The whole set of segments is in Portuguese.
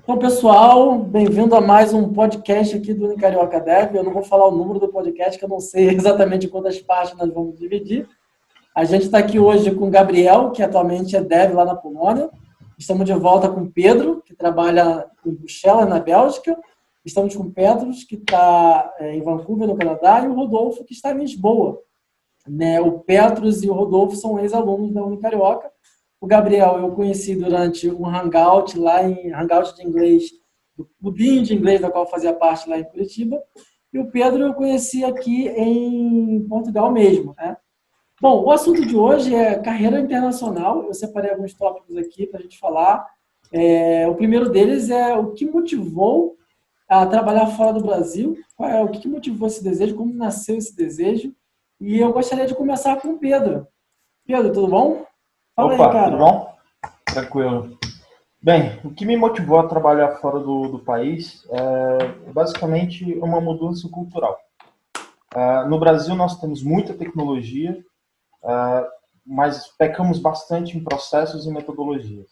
Então, pessoal, bem-vindo a mais um podcast aqui do Unicarioca Dev. Eu não vou falar o número do podcast, que eu não sei exatamente quantas partes nós vamos dividir. A gente está aqui hoje com o Gabriel, que atualmente é Dev lá na Polônia. Estamos de volta com o Pedro, que trabalha em Bruxelas, na Bélgica. Estamos com o Petros, que está em Vancouver, no Canadá, e o Rodolfo, que está em Lisboa. O Petros e o Rodolfo são ex-alunos da Unicarioca. O Gabriel eu conheci durante um hangout hangout de inglês, do clubinho de inglês da qual eu fazia parte lá em Curitiba. E o Pedro eu conheci aqui em Portugal mesmo, né? Bom, o assunto de hoje é carreira internacional. Eu separei alguns tópicos aqui para a gente falar. O primeiro deles é o que motivou a trabalhar fora do Brasil, o que motivou esse desejo, como nasceu esse desejo. E eu gostaria de começar com o Pedro. Pedro, tudo bom? Fala aí, Opa, cara. tudo bom? Tranquilo. Bem, o que me motivou a trabalhar fora do país é basicamente uma mudança cultural. No Brasil nós temos muita tecnologia, mas pecamos bastante em processos e metodologias.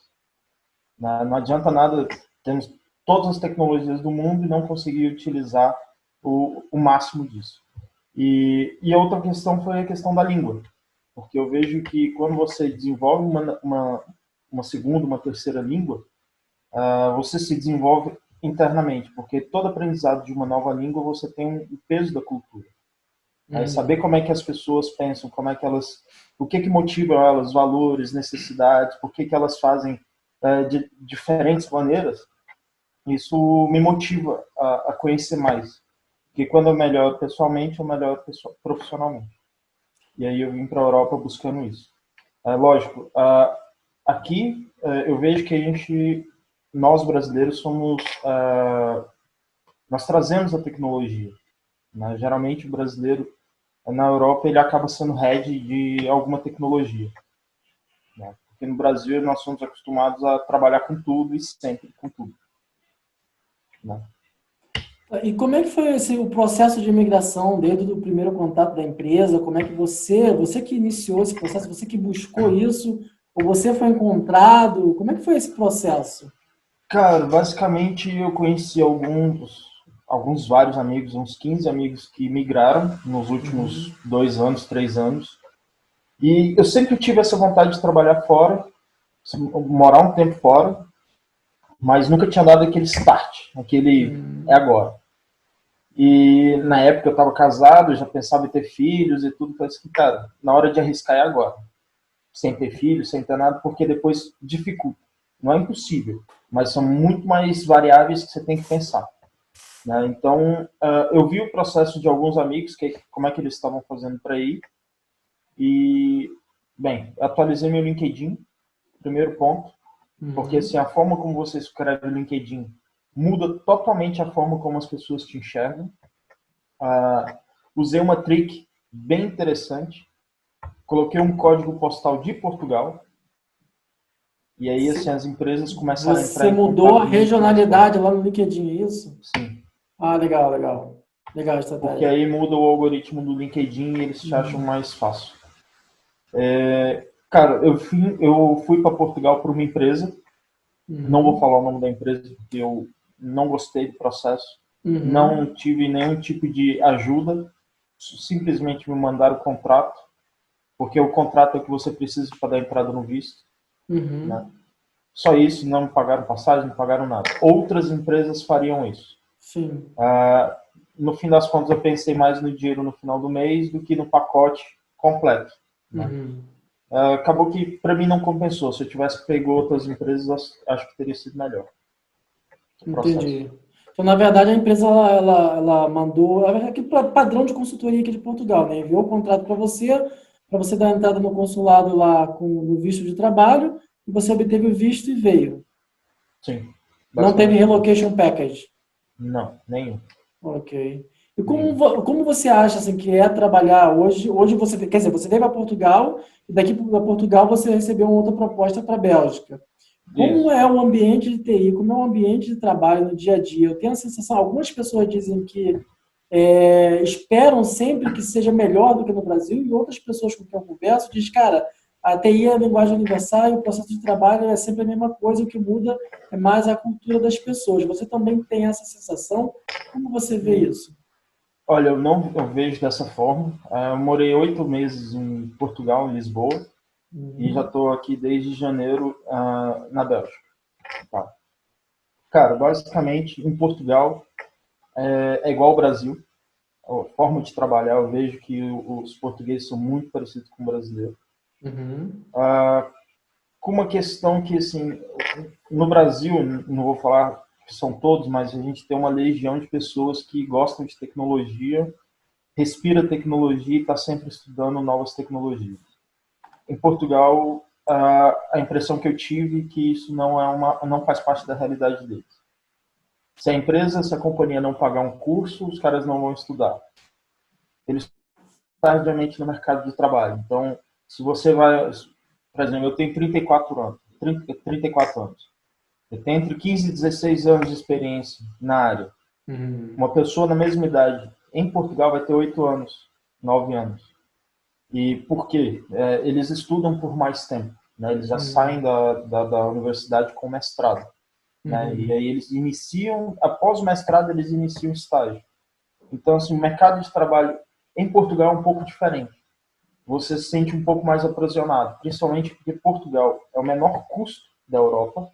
Não adianta nada, temos todas as tecnologias do mundo e não conseguir utilizar o máximo disso. E outra questão foi a questão da língua. Porque eu vejo que quando você desenvolve uma segunda, uma terceira língua, você se desenvolve internamente, porque todo aprendizado de uma nova língua você tem o peso da cultura. Saber como é que as pessoas pensam, o que motiva elas, valores, necessidades, por que elas fazem de diferentes maneiras, isso me motiva a conhecer mais. Porque quando eu melhoro pessoalmente, eu melhoro profissionalmente. E aí eu vim para a Europa buscando isso. Lógico, aqui eu vejo que nós brasileiros nós trazemos a tecnologia. Né? Geralmente o brasileiro na Europa ele acaba sendo head de alguma tecnologia. Né? Porque no Brasil nós somos acostumados a trabalhar com tudo e sempre com tudo. Né? E como é que foi o processo de imigração desde o primeiro contato da empresa? Como é que você que iniciou esse processo, você que buscou isso, ou você foi encontrado? Como é que foi esse processo? Cara, basicamente eu conheci vários amigos, uns 15 amigos que migraram nos últimos 2 anos, 3 anos. E eu sempre tive essa vontade de trabalhar fora, morar um tempo fora, mas nunca tinha dado aquele start, é agora. E na época eu estava casado, já pensava em ter filhos e tudo, falei assim, cara, na hora de arriscar é agora. Sem ter filhos, sem ter nada, porque depois dificulta. Não é impossível, mas são muito mais variáveis que você tem que pensar. Né? Então, eu vi o processo de alguns amigos, como é que eles estavam fazendo para ir, e, bem, atualizei meu LinkedIn, primeiro ponto, porque assim, a forma como você escreve o LinkedIn muda totalmente a forma como as pessoas te enxergam. Usei uma trick bem interessante, coloquei um código postal de Portugal, e aí assim, as empresas começaram a entrar em contato. Você mudou a regionalidade lá no LinkedIn, é isso? Sim. Legal, legal. Legal a estratégia. Porque aí muda o algoritmo do LinkedIn e eles te acham mais fácil. Cara, eu fui para Portugal por uma empresa. Não vou falar o nome da empresa porque eu não gostei do processo. Não tive nenhum tipo de ajuda. Simplesmente me mandaram o contrato, porque o contrato é o que você precisa para dar entrada no visto. Né? Só isso, não me pagaram passagem, não pagaram nada. Outras empresas fariam isso. Sim. No fim das contas, eu pensei mais no dinheiro no final do mês do que no pacote completo. Né? Acabou que para mim não compensou. Se eu tivesse pego outras empresas, acho que teria sido melhor. Entendi. Então, na verdade, a empresa ela mandou aqui para padrão de consultoria aqui de Portugal, né? Enviou o contrato para você dar entrada no consulado lá com o visto de trabalho, e você obteve o visto e veio. Sim. Não teve relocation package? Não, nenhum. Ok. E como você acha assim, que é trabalhar hoje? Hoje você, quer dizer, você veio para Portugal e daqui para Portugal você recebeu uma outra proposta para a Bélgica. Como é o ambiente de TI? Como é o ambiente de trabalho no dia a dia? Eu tenho a sensação, algumas pessoas dizem que esperam sempre que seja melhor do que no Brasil, e outras pessoas com quem eu converso dizem, cara, a TI é a linguagem universal e o processo de trabalho é sempre a mesma coisa, o que muda é mais a cultura das pessoas. Você também tem essa sensação? Como você vê isso? Olha, eu vejo dessa forma. Eu morei 8 meses em Portugal, em Lisboa, e já estou aqui desde janeiro na Bélgica. Tá. Cara, basicamente, em Portugal é igual ao Brasil. A forma de trabalhar, eu vejo que os portugueses são muito parecidos com o brasileiro. Com uma questão que, assim, no Brasil, não vou falar que são todos, mas a gente tem uma legião de pessoas que gostam de tecnologia, respira tecnologia e está sempre estudando novas tecnologias. Em Portugal, a impressão que eu tive é que isso não faz parte da realidade deles. Se a companhia não pagar um curso, os caras não vão estudar. Eles estão tardiamente no mercado de trabalho. Então, se você vai... Por exemplo, eu tenho 34 anos. 34 anos. Eu tenho entre 15 e 16 anos de experiência na área. Uma pessoa na mesma idade em Portugal vai ter 8 anos, 9 anos. E por quê? Eles estudam por mais tempo. Né? Eles já saem da universidade com mestrado. Né? E aí eles iniciam, após o mestrado, eles iniciam o estágio. Então, assim, o mercado de trabalho em Portugal é um pouco diferente. Você se sente um pouco mais aprisionado, principalmente porque Portugal é o menor custo da Europa.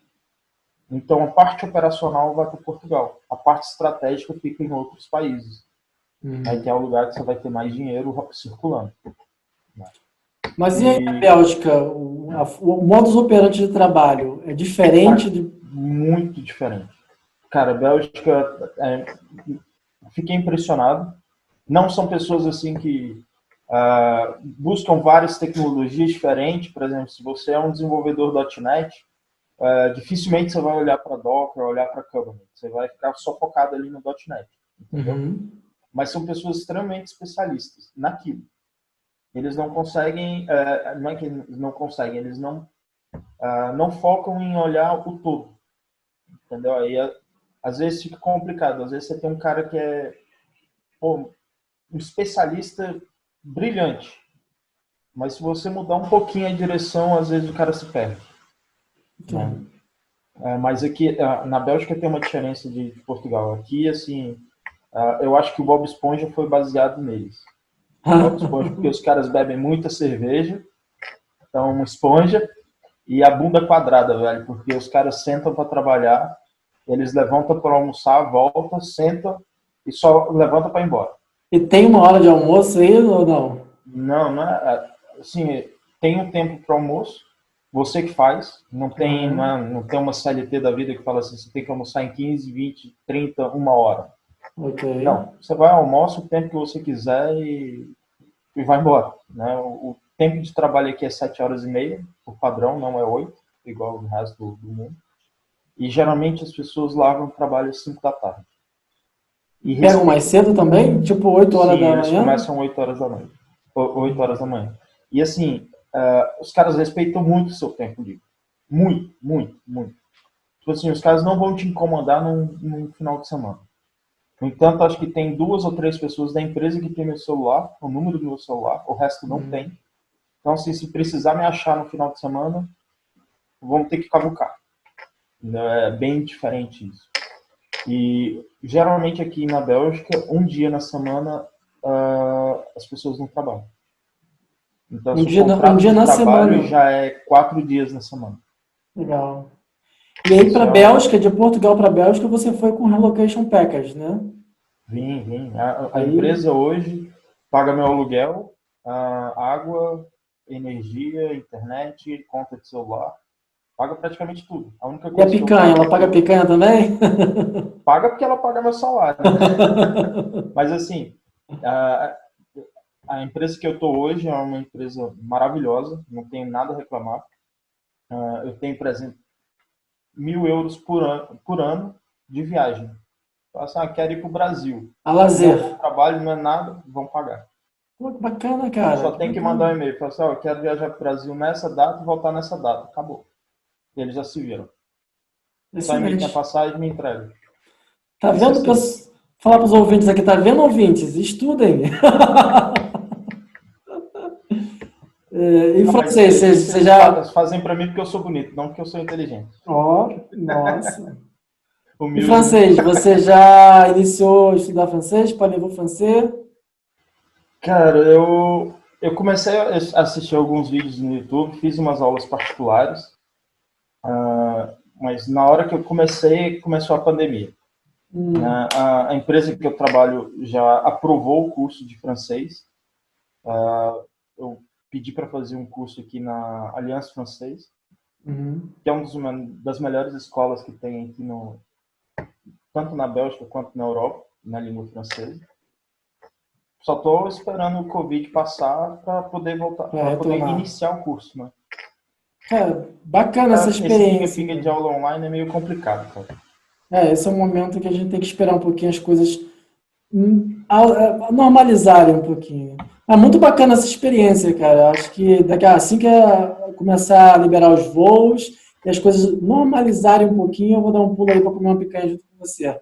Então, a parte operacional vai para Portugal. A parte estratégica fica em outros países. Aí tem um lugar que você vai ter mais dinheiro circulando. Mas e aí na Bélgica, o modus operandi de trabalho é diferente de... Muito diferente. Cara, a Bélgica, fiquei impressionado. Não são pessoas assim que buscam várias tecnologias diferentes. Por exemplo, se você é um desenvolvedor .NET, dificilmente você vai olhar para Docker, olhar para Kubernetes. Você vai ficar só focado ali no .NET, entendeu? Mas são pessoas extremamente especialistas naquilo. Eles não conseguem, não é que eles não conseguem, eles não focam em olhar o todo, entendeu? Aí, às vezes fica complicado. Às vezes você tem um cara que é um especialista brilhante, mas se você mudar um pouquinho a direção, às vezes o cara se perde. Né? Mas aqui, na Bélgica tem uma diferença de Portugal. Aqui, assim, eu acho que o Bob Esponja foi baseado neles. Bob Esponja, porque os caras bebem muita cerveja, então uma esponja, e a bunda quadrada, velho, porque os caras sentam para trabalhar, eles levantam para almoçar, voltam, sentam e só levantam para ir embora. E tem uma hora de almoço aí ou não? Não, não é. Assim, tem um tempo para almoço, você que faz, não tem uma CLT da vida que fala assim, você tem que almoçar em 15, 20, 30, 1 hora. Okay. Não, você vai almoçar o tempo que você quiser e vai embora. Né? O tempo de trabalho aqui é 7 horas e meia, por padrão, não é 8, igual no resto do mundo. E geralmente as pessoas largam o trabalho às 5 da tarde. E pegam mais cedo também? Tipo 8 horas da manhã? Eles começam 8 horas da noite. 8 horas da manhã. E assim, os caras respeitam muito o seu tempo livre. Muito, muito, muito. Tipo assim, os caras não vão te incomodar num final de semana. No entanto, acho que tem 2 ou 3 pessoas da empresa que tem meu celular, o número do meu celular, o resto não tem. Então, assim, se precisar me achar no final de semana, vão ter que cavucar. É bem diferente isso. E, geralmente, aqui na Bélgica, um dia na semana, as pessoas não trabalham. Então, o contrato de trabalho já é 4 dias na semana. Legal. E aí, para a Bélgica, de Portugal para a Bélgica, você foi com Relocation Package, né? Vim. A empresa hoje paga meu aluguel, água, energia, internet, conta de celular. Paga praticamente tudo. A única coisa e a picanha? Ela paga a picanha também? Paga porque ela paga meu salário. Né? Mas assim, a empresa que eu estou hoje é uma empresa maravilhosa, não tenho nada a reclamar. Eu tenho, por exemplo, 1.000 euros por ano de viagem. Então, assim, quero ir para o Brasil. A lazer. Não é trabalho, não é nada, vão pagar. Pô, que bacana, cara. Só tem que mandar um e-mail. Falar assim, eu quero viajar para o Brasil nessa data e voltar nessa data. Acabou. E eles já se viram. Só emite a passagem e me entrega. Tá vendo? Falar para os ouvintes aqui, tá vendo, ouvintes? Estudem. E Não, mas francês, você já... fazem para mim porque eu sou bonito, não porque eu sou inteligente. Ó, nossa. E Humilde, né? francês, você já iniciou a estudar francês? Parlez-vous français? Cara, eu comecei a assistir alguns vídeos no YouTube, fiz umas aulas particulares, mas na hora que eu comecei, começou a pandemia. Hum, Né? A empresa que eu trabalho já aprovou o curso de francês. Eu pedi para fazer um curso aqui na Aliança Francês, uhum. que é das melhores escolas que tem aqui tanto na Bélgica quanto na Europa, na língua francesa. Só estou esperando o Covid passar para poder voltar, Para para poder retornar. iniciar o curso, né? Cara, bacana essa Esse experiência, pinga-pinga de cara. aula online é meio complicado, cara. Esse é um momento que a gente tem que esperar um pouquinho as coisas normalizarem um pouquinho. É muito bacana essa experiência, cara. Acho que assim que começar a liberar os voos e as coisas normalizarem um pouquinho, eu vou dar um pulo aí para comer uma picanha junto com você.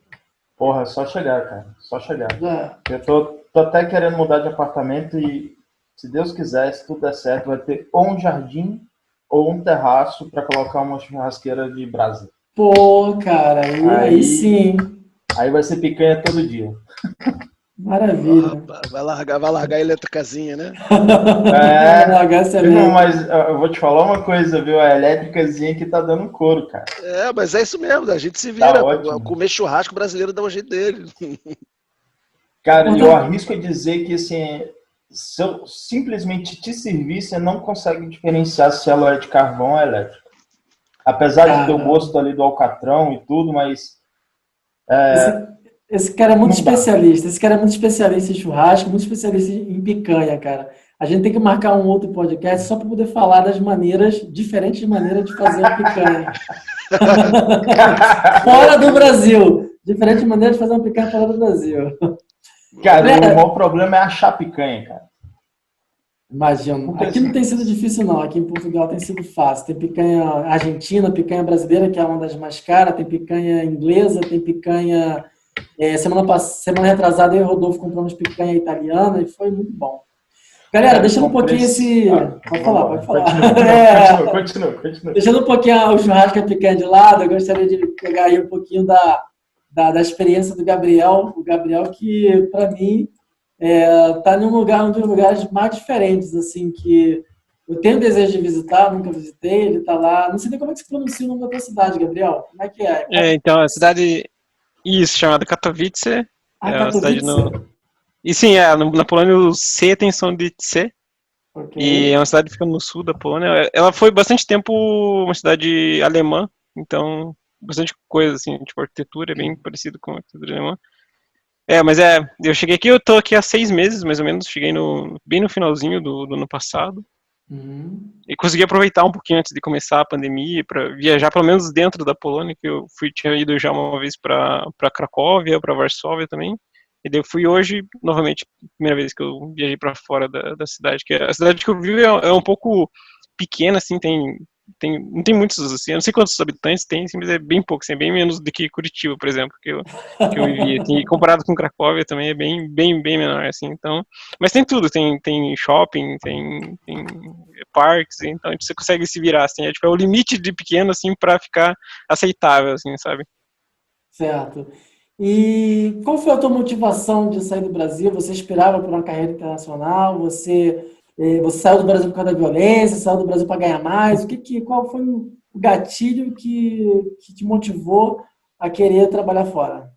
Porra, é só chegar, cara. Só chegar. Já. Eu tô até querendo mudar de apartamento e, se Deus quiser, se tudo der certo, vai ter ou um jardim ou um terraço para colocar uma churrasqueira de brasa. Pô, cara, aí Aí, sim. aí vai ser picanha todo dia. Ó, Maravilha. rapaz, vai largar a elétricazinha, né? É, Largar essa irmão, elétrica. mas eu vou te falar uma coisa, viu? A elétricazinha que tá dando couro, cara. É, mas é isso mesmo, a gente se Tá vira. ótimo. Comer churrasco brasileiro dá um jeito dele. Cara, eu Importante. arrisco a dizer que, assim, se eu simplesmente te servir, você não consegue diferenciar se ela é de carvão ou elétrica. Apesar de ter o Cara, gosto ali do alcatrão e tudo, mas esse, esse cara é muito não dá. especialista. Esse cara é muito especialista em churrasco, muito especialista em picanha, cara. A gente tem que marcar um outro podcast só para poder falar das maneiras, diferentes maneiras de fazer uma picanha. Fora do Brasil. Diferentes maneiras de fazer uma picanha fora do Brasil. Cara, o Galera, maior problema é achar picanha, cara. imagino. Porque Aqui não assim, tem sido difícil, não. Aqui em Portugal tem sido fácil. Tem picanha argentina, picanha brasileira, que é uma das mais caras, tem picanha inglesa, tem picanha. Semana retrasada eu e o Rodolfo compramos picanha italiana e foi muito bom. Galera, cara, eu deixando um comprei. pouquinho esse. Pode falar, Vambora. pode falar. Continua. Não, É, continua. deixando um pouquinho o churrasco e a picanha de lado, eu gostaria de pegar aí um pouquinho da experiência do Gabriel. O Gabriel, que para mim está num lugar, um dos lugares mais diferentes, assim, que eu tenho desejo de visitar, nunca visitei, ele está lá. Não sei nem como é que se pronuncia o nome da tua cidade, Gabriel. Como é que é? Então, a cidade, isso, chamada Katowice, Ah, é uma cidade Katowice? no... E sim, na Polônia o C tem som de C, Ok. e é uma cidade que fica no sul da Polônia. Ela foi bastante tempo uma cidade alemã, então bastante coisa, assim, tipo, a arquitetura é bem parecido com a arquitetura alemã. Mas eu cheguei aqui, eu tô aqui há 6 meses, mais ou menos, cheguei bem no finalzinho do ano passado, Uhum. e consegui aproveitar um pouquinho antes de começar a pandemia para viajar, pelo menos dentro da Polônia, que tinha ido já uma vez para Cracóvia, para Varsóvia também. E daí eu fui hoje, novamente, primeira vez que eu viajei para fora da cidade, que a cidade que eu vivo é um pouco pequena, assim, não tem muitos, assim, eu não sei quantos habitantes tem, assim, mas é bem pouco, assim, é bem menos do que Curitiba, por exemplo, que eu vivi, assim, e comparado com Cracóvia também é bem menor, assim, então, mas tem tudo, tem shopping, tem parques, então você consegue se virar, assim, tipo, é o limite de pequeno, assim, para ficar aceitável, assim, sabe? Certo. E qual foi a tua motivação de sair do Brasil? Você esperava por uma carreira internacional? Você saiu do Brasil por causa da violência? Saiu do Brasil para ganhar mais? Qual foi o gatilho que te motivou a querer trabalhar fora?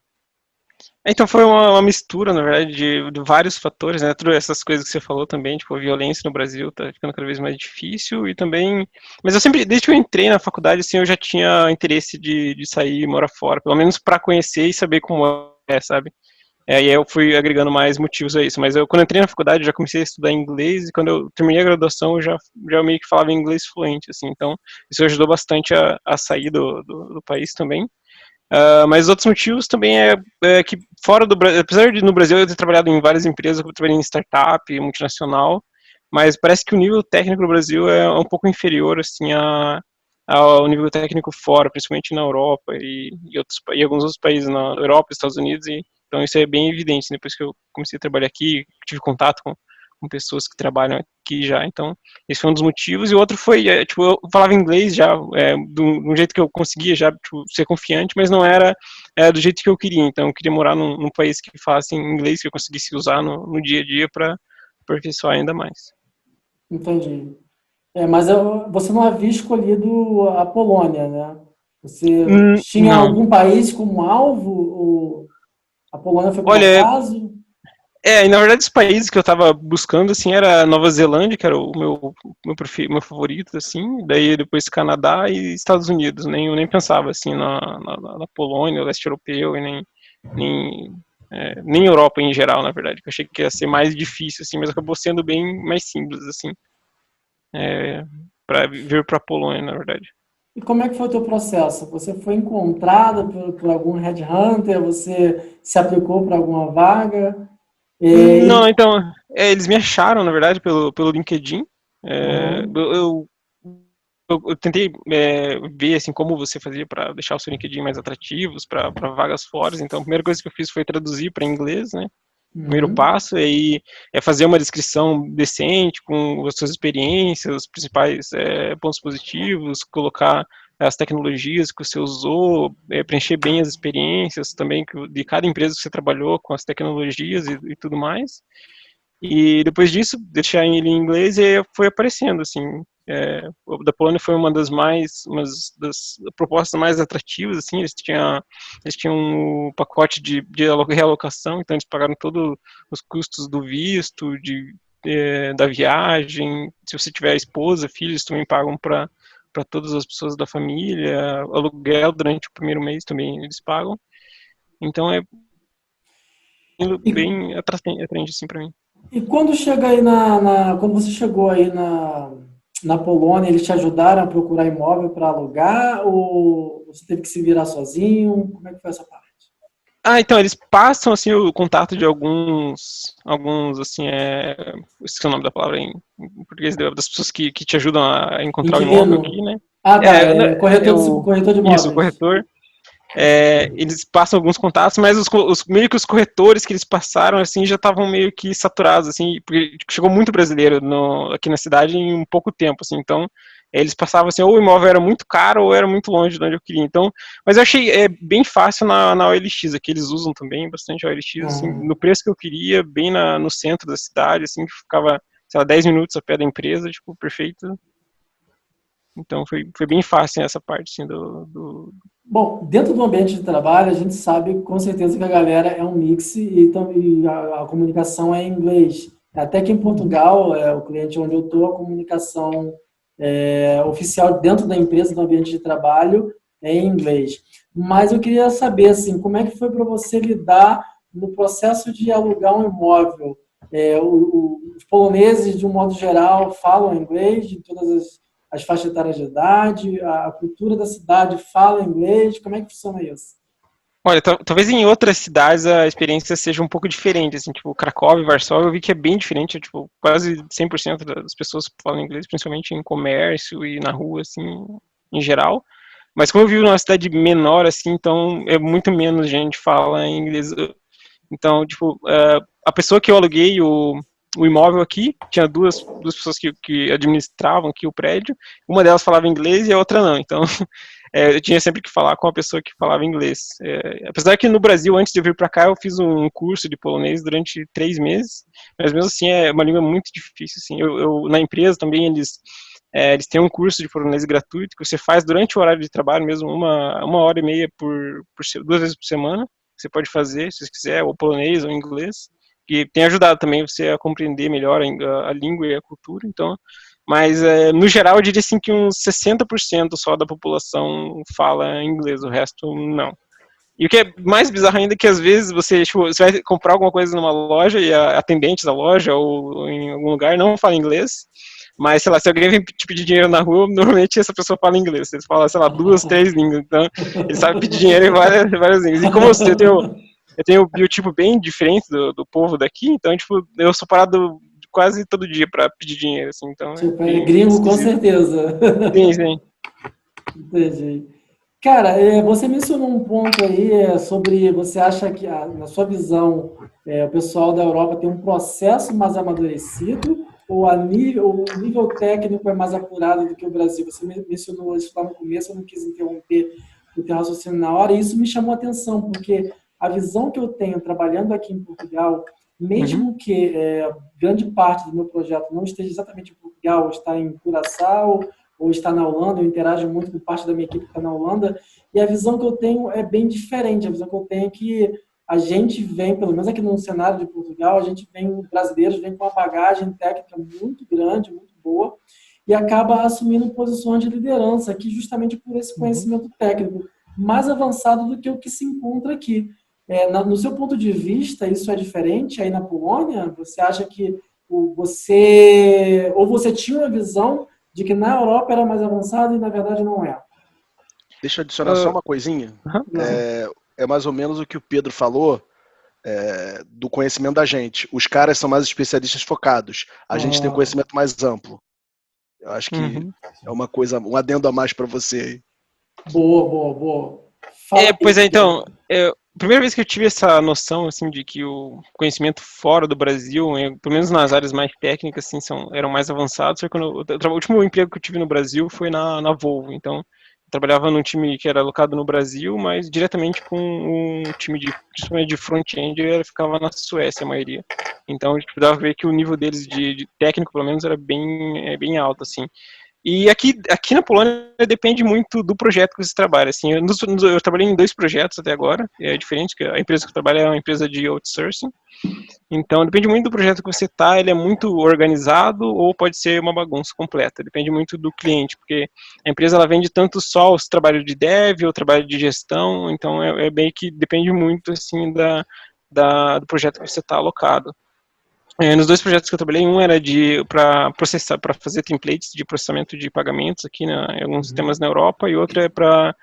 Então foi uma mistura, na verdade, de vários fatores, né? Todas essas coisas que você falou também, tipo, a violência no Brasil tá ficando cada vez mais difícil e também... Mas eu sempre, desde que eu entrei na faculdade, assim, eu já tinha interesse de sair e morar fora, pelo menos para conhecer e saber como sabe? E aí eu fui agregando mais motivos a isso, mas quando eu entrei na faculdade, eu já comecei a estudar inglês e quando eu terminei a graduação, eu já meio que falava inglês fluente, assim, então isso ajudou bastante a sair do país também. Mas outros motivos também é que fora do Brasil, apesar de no Brasil eu ter trabalhado em várias empresas, eu trabalhei em startup, multinacional, mas parece que o nível técnico no Brasil é um pouco inferior assim ao nível técnico fora, principalmente na Europa e alguns outros países na Europa, Estados Unidos, então isso é bem evidente depois que eu comecei a trabalhar aqui, tive contato com com pessoas que trabalham aqui já, então esse foi um dos motivos, e o outro foi, tipo, eu falava inglês já, de um jeito que eu conseguia já, tipo, ser confiante, mas não era do jeito que eu queria, então eu queria morar num país que falasse inglês, que eu conseguisse usar no dia a dia para aperfeiçoar ainda mais. Entendi. Mas você não havia escolhido a Polônia, né? Você tinha Não. algum país como alvo? Ou a Polônia foi por Olha, acaso? e na verdade os países que eu tava buscando, assim, era Nova Zelândia, que era o meu favorito, assim, daí depois Canadá e Estados Unidos, eu nem pensava, assim, na Polônia, o leste europeu, e nem Europa em geral, na verdade, que eu achei que ia ser mais difícil, assim, mas acabou sendo bem mais simples, assim, para vir para a Polônia, na verdade. E como é que foi o teu processo? Você foi encontrado por algum headhunter? Você se aplicou para alguma vaga? Não, então, eles me acharam, na verdade, pelo LinkedIn. Uhum. Eu tentei ver assim como você fazia para deixar o seu LinkedIn mais atrativos para vagas fora. Então, a primeira coisa que eu fiz foi traduzir para inglês, né? Primeiro Uhum. passo, e aí é fazer uma descrição decente com as suas experiências, os principais pontos positivos, colocar as tecnologias que você usou, preencher bem as experiências também de cada empresa que você trabalhou com as tecnologias e tudo mais. E depois disso, deixar ele em inglês e aí foi aparecendo, assim. O da Polônia foi uma das propostas mais atrativas, assim, eles tinham um pacote de realocação, então eles pagaram todos os custos do visto, da viagem, se você tiver esposa, filhos, também pagam para todas as pessoas da família, aluguel durante o primeiro mês também eles pagam, então é E, bem atraente, assim, para mim. e quando chega aí quando você chegou aí na Polônia, eles te ajudaram a procurar imóvel para alugar ou você teve que se virar sozinho? Como é que foi essa parte? Então, eles passam, assim, o contato de assim, esqueci o nome da palavra em português, das pessoas que te ajudam a encontrar o imóvel aqui, Inquilino? né? Ah, tá. É, Corretor de isso, o imóveis. corretor. Eles passam alguns contatos, mas meio que os corretores que eles passaram, assim, já estavam meio que saturados, assim, porque chegou muito brasileiro aqui na cidade em um pouco tempo, assim, então eles passavam assim, ou o imóvel era muito caro ou era muito longe de onde eu queria, então, mas eu achei bem fácil na OLX, aqui eles usam também bastante a OLX, assim, no Uhum. preço que eu queria, bem no centro da cidade, assim, que ficava, sei lá, 10 minutos a pé da empresa, tipo, perfeito, então foi bem fácil essa parte, assim, Bom, dentro do ambiente de trabalho, a gente sabe com certeza que a galera é um mix e a comunicação é em inglês. Até que em Portugal, o cliente onde eu estou, a comunicação oficial dentro da empresa, do ambiente de trabalho, é em inglês. Mas eu queria saber, assim, como é que foi para você lidar no processo de alugar um imóvel? Os poloneses, de um modo geral, falam inglês, de todas as faixas etárias de idade, a cultura da cidade fala inglês, como é que funciona isso? Olha, talvez em outras cidades a experiência seja um pouco diferente, assim, tipo, Cracóvia e Varsóvia, eu vi que é bem diferente, tipo, quase 100% das pessoas falam inglês, principalmente em comércio e na rua, assim, em geral. Mas como eu vivo numa cidade menor, assim, então é muito menos gente fala inglês. Então, tipo, a pessoa que eu aluguei o imóvel aqui, tinha duas pessoas que administravam aqui o prédio, uma delas falava inglês e a outra não, então eu tinha sempre que falar com a pessoa que falava inglês. Apesar que no Brasil, antes de eu vir para cá, eu fiz um curso de polonês durante 3 meses, mas mesmo assim é uma língua muito difícil. Assim. Na empresa também eles têm um curso de polonês gratuito que você faz durante o horário de trabalho mesmo, uma hora e meia 2 vezes por semana. Você pode fazer, se você quiser, ou polonês ou inglês, que tem ajudado também você a compreender melhor a língua e a cultura. Então, mas, no geral, eu diria assim que uns 60% só da população fala inglês, o resto não. E o que é mais bizarro ainda é que às vezes você vai comprar alguma coisa numa loja e a atendente da loja ou em algum lugar não fala inglês, mas, sei lá, se alguém vem te pedir dinheiro na rua, normalmente essa pessoa fala inglês. Eles falam, sei lá, 2, 3 línguas. Então, eles sabem pedir dinheiro em várias línguas. E como eu tenho um biotipo bem diferente do povo daqui, então, tipo, eu sou parado quase todo dia para pedir dinheiro, assim, então é Tipo, é bem gringo com esquisito. certeza. Sim, sim. Entendi. Cara, você mencionou um ponto aí sobre você acha que, na sua visão, o pessoal da Europa tem um processo mais amadurecido ou o nível técnico é mais apurado do que o Brasil? Você mencionou isso lá no começo, eu não quis interromper o teu raciocínio na hora, e isso me chamou a atenção, porque a visão que eu tenho trabalhando aqui em Portugal, mesmo que grande parte do meu projeto não esteja exatamente em Portugal, está em Curaçao, ou está na Holanda, eu interajo muito com parte da minha equipe que está na Holanda, e a visão que eu tenho é bem diferente. A visão que eu tenho é que a gente vem, pelo menos aqui no cenário de Portugal, a gente vem, brasileiros, vem com uma bagagem técnica muito grande, muito boa, e acaba assumindo posições de liderança aqui justamente por esse conhecimento técnico mais avançado do que o que se encontra aqui. No seu ponto de vista, isso é diferente aí na Polônia? Você acha que você tinha uma visão de que na Europa era mais avançado e na verdade não é? Deixa eu adicionar só uma coisinha. É mais ou menos o que o Pedro falou do conhecimento da gente. Os caras são mais especialistas focados. A gente tem um conhecimento mais amplo. Eu acho que é uma coisa, um adendo a mais para você aí. Boa. Pois é, então, a primeira vez que eu tive essa noção, assim, de que o conhecimento fora do Brasil, pelo menos nas áreas mais técnicas, assim, eram mais avançados, foi quando o último emprego que eu tive no Brasil foi na Volvo. Então, eu trabalhava num time que era alocado no Brasil, mas diretamente com um time principalmente de front-end, ficava na Suécia, a maioria. Então, a gente dava ver que o nível deles de técnico, pelo menos, era bem alto, assim. E aqui na Polônia depende muito do projeto que você trabalha. Assim, eu trabalhei em 2 projetos até agora, é diferente, que a empresa que eu trabalho é uma empresa de outsourcing. Então, depende muito do projeto que você está, ele é muito organizado ou pode ser uma bagunça completa. Depende muito do cliente, porque a empresa ela vende tanto só os trabalhos de dev ou trabalho de gestão, então é bem que depende muito assim do projeto que você está alocado. Nos 2 projetos que eu trabalhei, um era para fazer templates de processamento de pagamentos aqui em alguns sistemas na Europa, e outro é para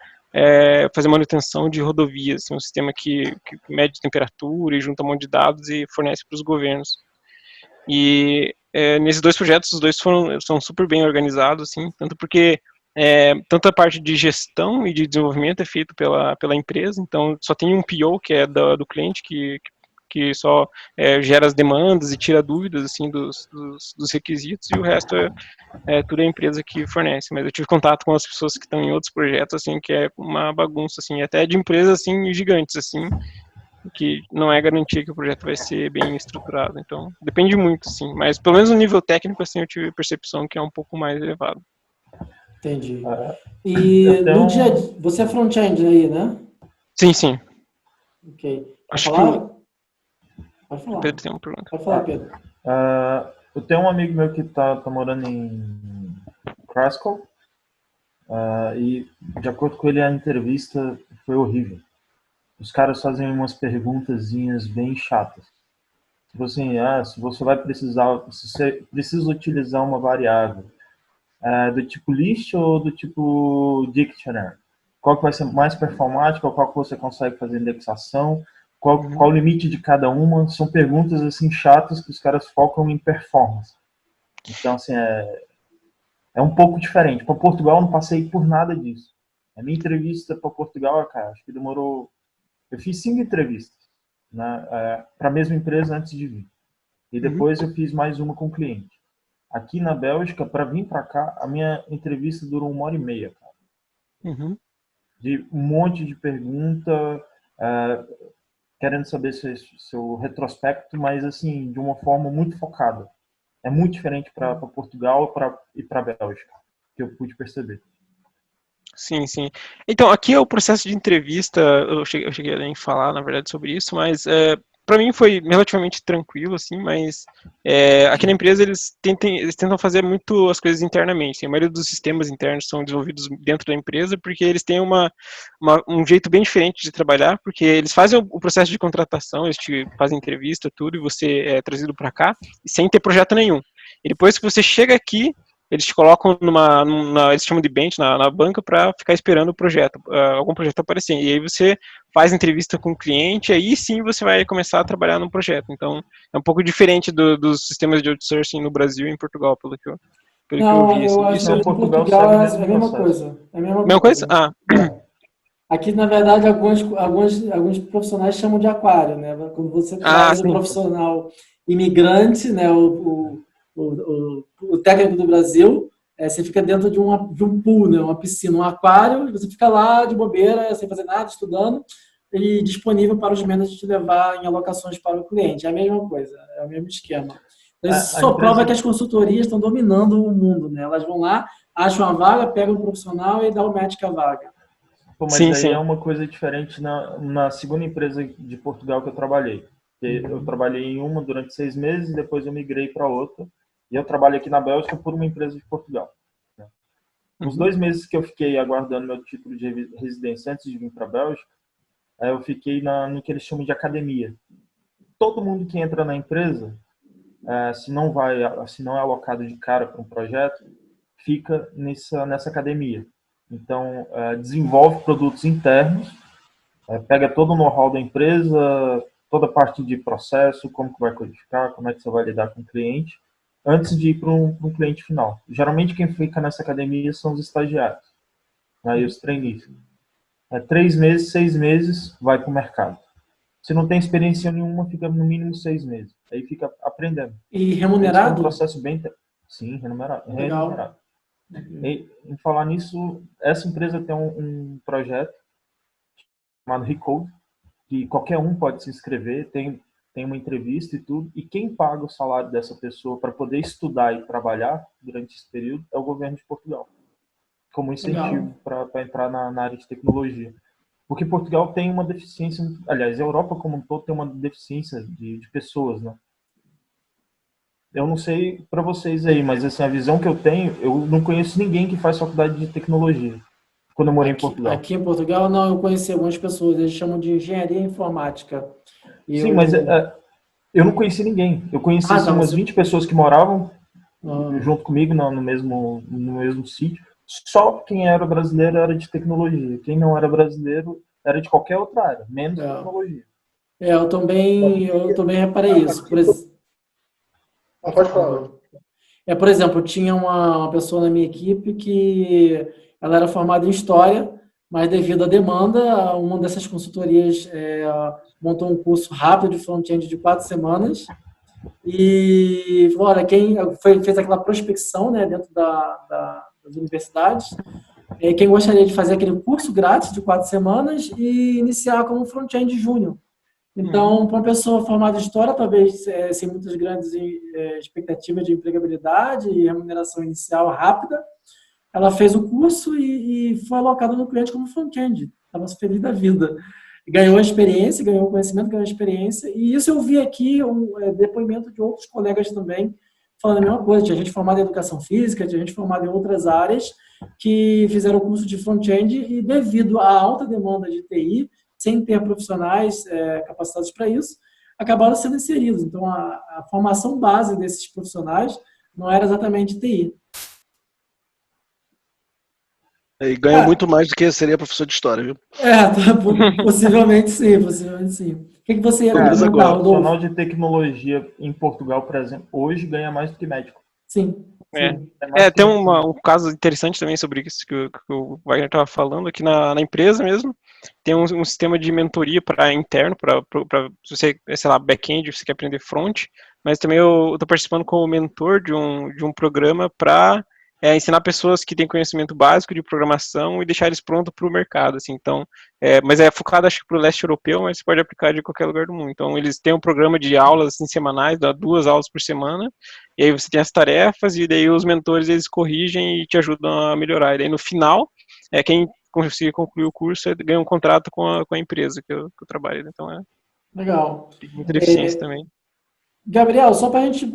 fazer manutenção de rodovias, um sistema que mede temperatura e junta um monte de dados e fornece para os governos. E nesses 2 projetos, os 2 são super bem organizados, assim, tanto porque tanto a parte de gestão e de desenvolvimento é feito pela empresa, então só tem um PO, que é do cliente, que só gera as demandas e tira dúvidas assim dos requisitos, e o resto tudo a empresa que fornece. Mas eu tive contato com as pessoas que estão em outros projetos, assim, que é uma bagunça, assim, até de empresas assim gigantes, assim, que não é garantia que o projeto vai ser bem estruturado. Então depende muito, assim, mas pelo menos no nível técnico, assim, eu tive a percepção que é um pouco mais elevado. Entendi. E no dia a dia, você é front-end aí, né? Sim. Ok. Acho Pode falar. Pedro tem uma pergunta. Pode falar, Pedro. Eu tenho um amigo meu que tá morando em Krakow, e de acordo com ele, a entrevista foi horrível. Os caras fazem umas perguntazinhas bem chatas. Tipo assim, se você precisa utilizar uma variável do tipo list ou do tipo dictionary, qual que vai ser mais performático, qual que você consegue fazer indexação, qual o limite de cada uma. São perguntas assim chatas que os caras focam em performance. Então, assim, é um pouco diferente. Para Portugal, eu não passei por nada disso. A minha entrevista para Portugal, cara, acho que demorou... Eu fiz 5 entrevistas, né, para a mesma empresa antes de vir. E depois eu fiz mais uma com o cliente. Aqui na Bélgica, para vir para cá, a minha entrevista durou 1h30, cara. De um monte de pergunta, querendo saber seu retrospecto, mas assim, de uma forma muito focada. É muito diferente para Portugal e para Bélgica, que eu pude perceber. Sim. Então, aqui é o processo de entrevista, eu cheguei a nem falar, na verdade, sobre isso, mas para mim foi relativamente tranquilo, assim, mas aqui na empresa eles tentam fazer muito as coisas internamente. A maioria dos sistemas internos são desenvolvidos dentro da empresa porque eles têm um jeito bem diferente de trabalhar, porque eles fazem o processo de contratação, eles te fazem entrevista, tudo, e você é trazido para cá, sem ter projeto nenhum. E depois que você chega aqui, eles te colocam eles chamam de bench, na banca, para ficar esperando o projeto, algum projeto aparecer. E aí você faz entrevista com o cliente, aí sim você vai começar a trabalhar no projeto. Então, é um pouco diferente dos sistemas de outsourcing no Brasil e em Portugal, pelo que eu vi. Não, eu Assim. acho que em Portugal Portugal é a segue o mesma mesmo coisa. É a Mesma coisa? Aqui, na verdade, alguns profissionais chamam de aquário, né? Quando você traz o Sim. profissional imigrante, né? O técnico do Brasil, você fica dentro de um pool, né? Uma piscina, um aquário, e você fica lá de bobeira, sem fazer nada, estudando, e disponível para os managers te levar em alocações para o cliente. É a mesma coisa, é o mesmo esquema. Então, isso A só prova empresa, que as consultorias estão dominando o mundo, né? Elas vão lá, acham a vaga, pegam o profissional e dão o match com a vaga. pô, mas Sim, aí é sim. uma coisa diferente na segunda empresa de Portugal que eu trabalhei. Eu trabalhei em uma durante 6 meses, depois eu migrei para outra, e eu trabalho aqui na Bélgica por uma empresa de Portugal. Os Uhum. 2 meses que eu fiquei aguardando meu título de residência antes de vir para a Bélgica, eu fiquei no que eles chamam de academia. Todo mundo que entra na empresa, se não é alocado de cara para um projeto, fica nessa academia. Então, desenvolve produtos internos, pega todo o know-how da empresa, toda a parte de processo, como que vai codificar, como é que você vai lidar com o cliente, antes de ir para um cliente final. Geralmente quem fica nessa academia são os estagiários, aí os trainees. 3 meses, 6 meses, vai para o mercado. Se não tem experiência nenhuma, fica no mínimo 6 meses. Aí fica aprendendo. E Esse foi um remunerado? processo bem... Sim, remunerado. Legal. Em falar nisso, essa empresa tem um projeto chamado Recode, que qualquer um pode se inscrever, tem uma entrevista e tudo, e quem paga o salário dessa pessoa para poder estudar e trabalhar durante esse período é o governo de Portugal, como Legal. incentivo para entrar na área de tecnologia. Porque Portugal tem uma deficiência, aliás, a Europa como um todo tem uma deficiência de pessoas, né? Eu não sei para vocês aí, mas assim, a visão que eu tenho, eu não conheço ninguém que faz faculdade de tecnologia, quando eu morei em Portugal. Aqui em Portugal, não, eu conheci algumas pessoas, eles chamam de engenharia informática. E Sim, mas eu. eu não conheci ninguém. Eu conheci Ah, assim, tá, umas você. 20 pessoas que moravam Ah, junto comigo no mesmo sítio. Só quem era brasileiro era de tecnologia. Quem não era brasileiro era de qualquer outra área, menos tecnologia. eu também reparei isso. Aqui, pode falar. Por exemplo, tinha uma pessoa na minha equipe que ela era formada em História, mas devido à demanda, uma dessas consultorias montou um curso rápido de front-end de 4 semanas e falou, olha, quem fez aquela prospecção, né, dentro das universidades, quem gostaria de fazer aquele curso grátis de 4 semanas e iniciar como front-end júnior. Então, para uma pessoa formada em História, talvez sem muitas grandes expectativas de empregabilidade e remuneração inicial rápida, ela fez o curso e foi alocada no cliente como front-end. Estava feliz da vida. Ganhou experiência, ganhou conhecimento, ganhou experiência. E isso eu vi aqui depoimento de outros colegas também falando a mesma coisa. Tinha gente formada em educação física, tinha gente formada em outras áreas que fizeram o curso de front-end e devido à alta demanda de TI, sem ter profissionais capacitados para isso, acabaram sendo inseridos. Então, a formação base desses profissionais não era exatamente TI. E ganham muito mais do que seria professor de história, viu? Possivelmente sim, possivelmente sim. O que você ia Beleza Um comentar, agora. profissional Rodolfo? de tecnologia em Portugal, por exemplo, hoje ganha mais do que médico. Sim, É. sim. É mais que Tem medicina. um caso interessante também sobre isso que o Wagner estava falando, aqui na empresa mesmo, tem um sistema de mentoria para interno, para se você, sei lá, back-end, você quer aprender front, mas também eu estou participando como mentor de um programa para ensinar pessoas que têm conhecimento básico de programação e deixar eles prontos para o mercado, assim, então, mas é focado, acho que, para o leste europeu, mas você pode aplicar de qualquer lugar do mundo, então eles têm um programa de aulas, assim, semanais, dá 2 aulas por semana, e aí você tem as tarefas e daí os mentores eles corrigem e te ajudam a melhorar. E daí no final, quem conseguir concluir o curso ganha um contrato com a empresa que eu trabalho. Então Legal. tem muita deficiência também. Gabriel, só para a gente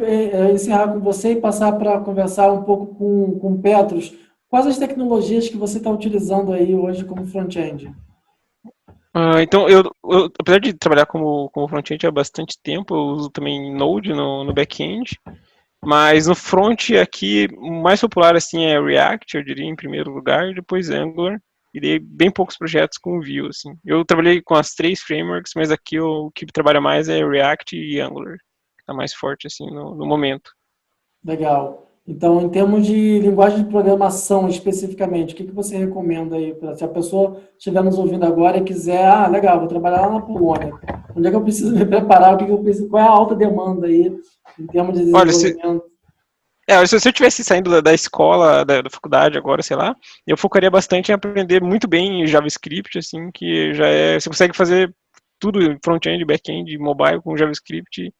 encerrar com você e passar para conversar um pouco com o Petros, quais as tecnologias que você está utilizando aí hoje como front-end? Então, apesar de trabalhar como front-end há bastante tempo, eu uso também Node no back-end, mas no front aqui, o mais popular assim é React, eu diria, em primeiro lugar, depois Angular, e dei bem poucos projetos com Vue, assim. Eu trabalhei com as 3 frameworks, mas aqui o que trabalha mais é React e Angular, que tá mais forte, assim, no momento. Legal. Então, em termos de linguagem de programação especificamente, o que você recomenda aí? Se a pessoa estiver nos ouvindo agora e quiser, legal, vou trabalhar lá na Polônia. Onde é que eu preciso me preparar? O que eu preciso? Qual é a alta demanda aí em termos de desenvolvimento? Se eu tivesse saindo da escola, da faculdade agora, sei lá, eu focaria bastante em aprender muito bem JavaScript, assim, que já você consegue fazer tudo, front-end, back-end, mobile com JavaScript,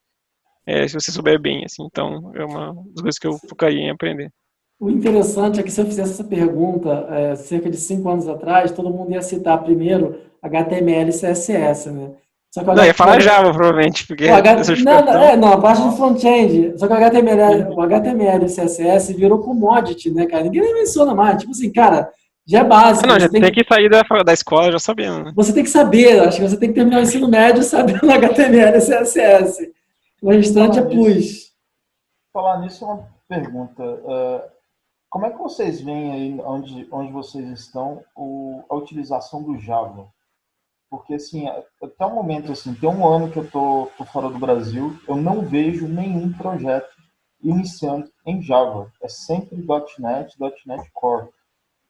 se você souber bem, assim, então é uma das coisas que eu focaria em aprender. O interessante é que se eu fizesse essa pergunta cerca de 5 anos atrás, todo mundo ia citar primeiro HTML e CSS, né? Só que Não, ia falar Java, provavelmente, porque não, a parte de front-end. Só que o HTML e o CSS virou commodity, né, cara? Ninguém nem menciona mais. Tipo assim, cara, já é básico. Não, já tem que sair da escola já sabendo, né? Você tem que saber, acho que você tem que terminar o ensino médio sabendo HTML e CSS. O restante é plus. Falar nisso é uma pergunta. Como é que vocês veem aí onde vocês estão a utilização do Java? Porque, assim, até o momento, assim, tem um ano que eu tô fora do Brasil, eu não vejo nenhum projeto iniciando em Java. É sempre .NET, .NET Core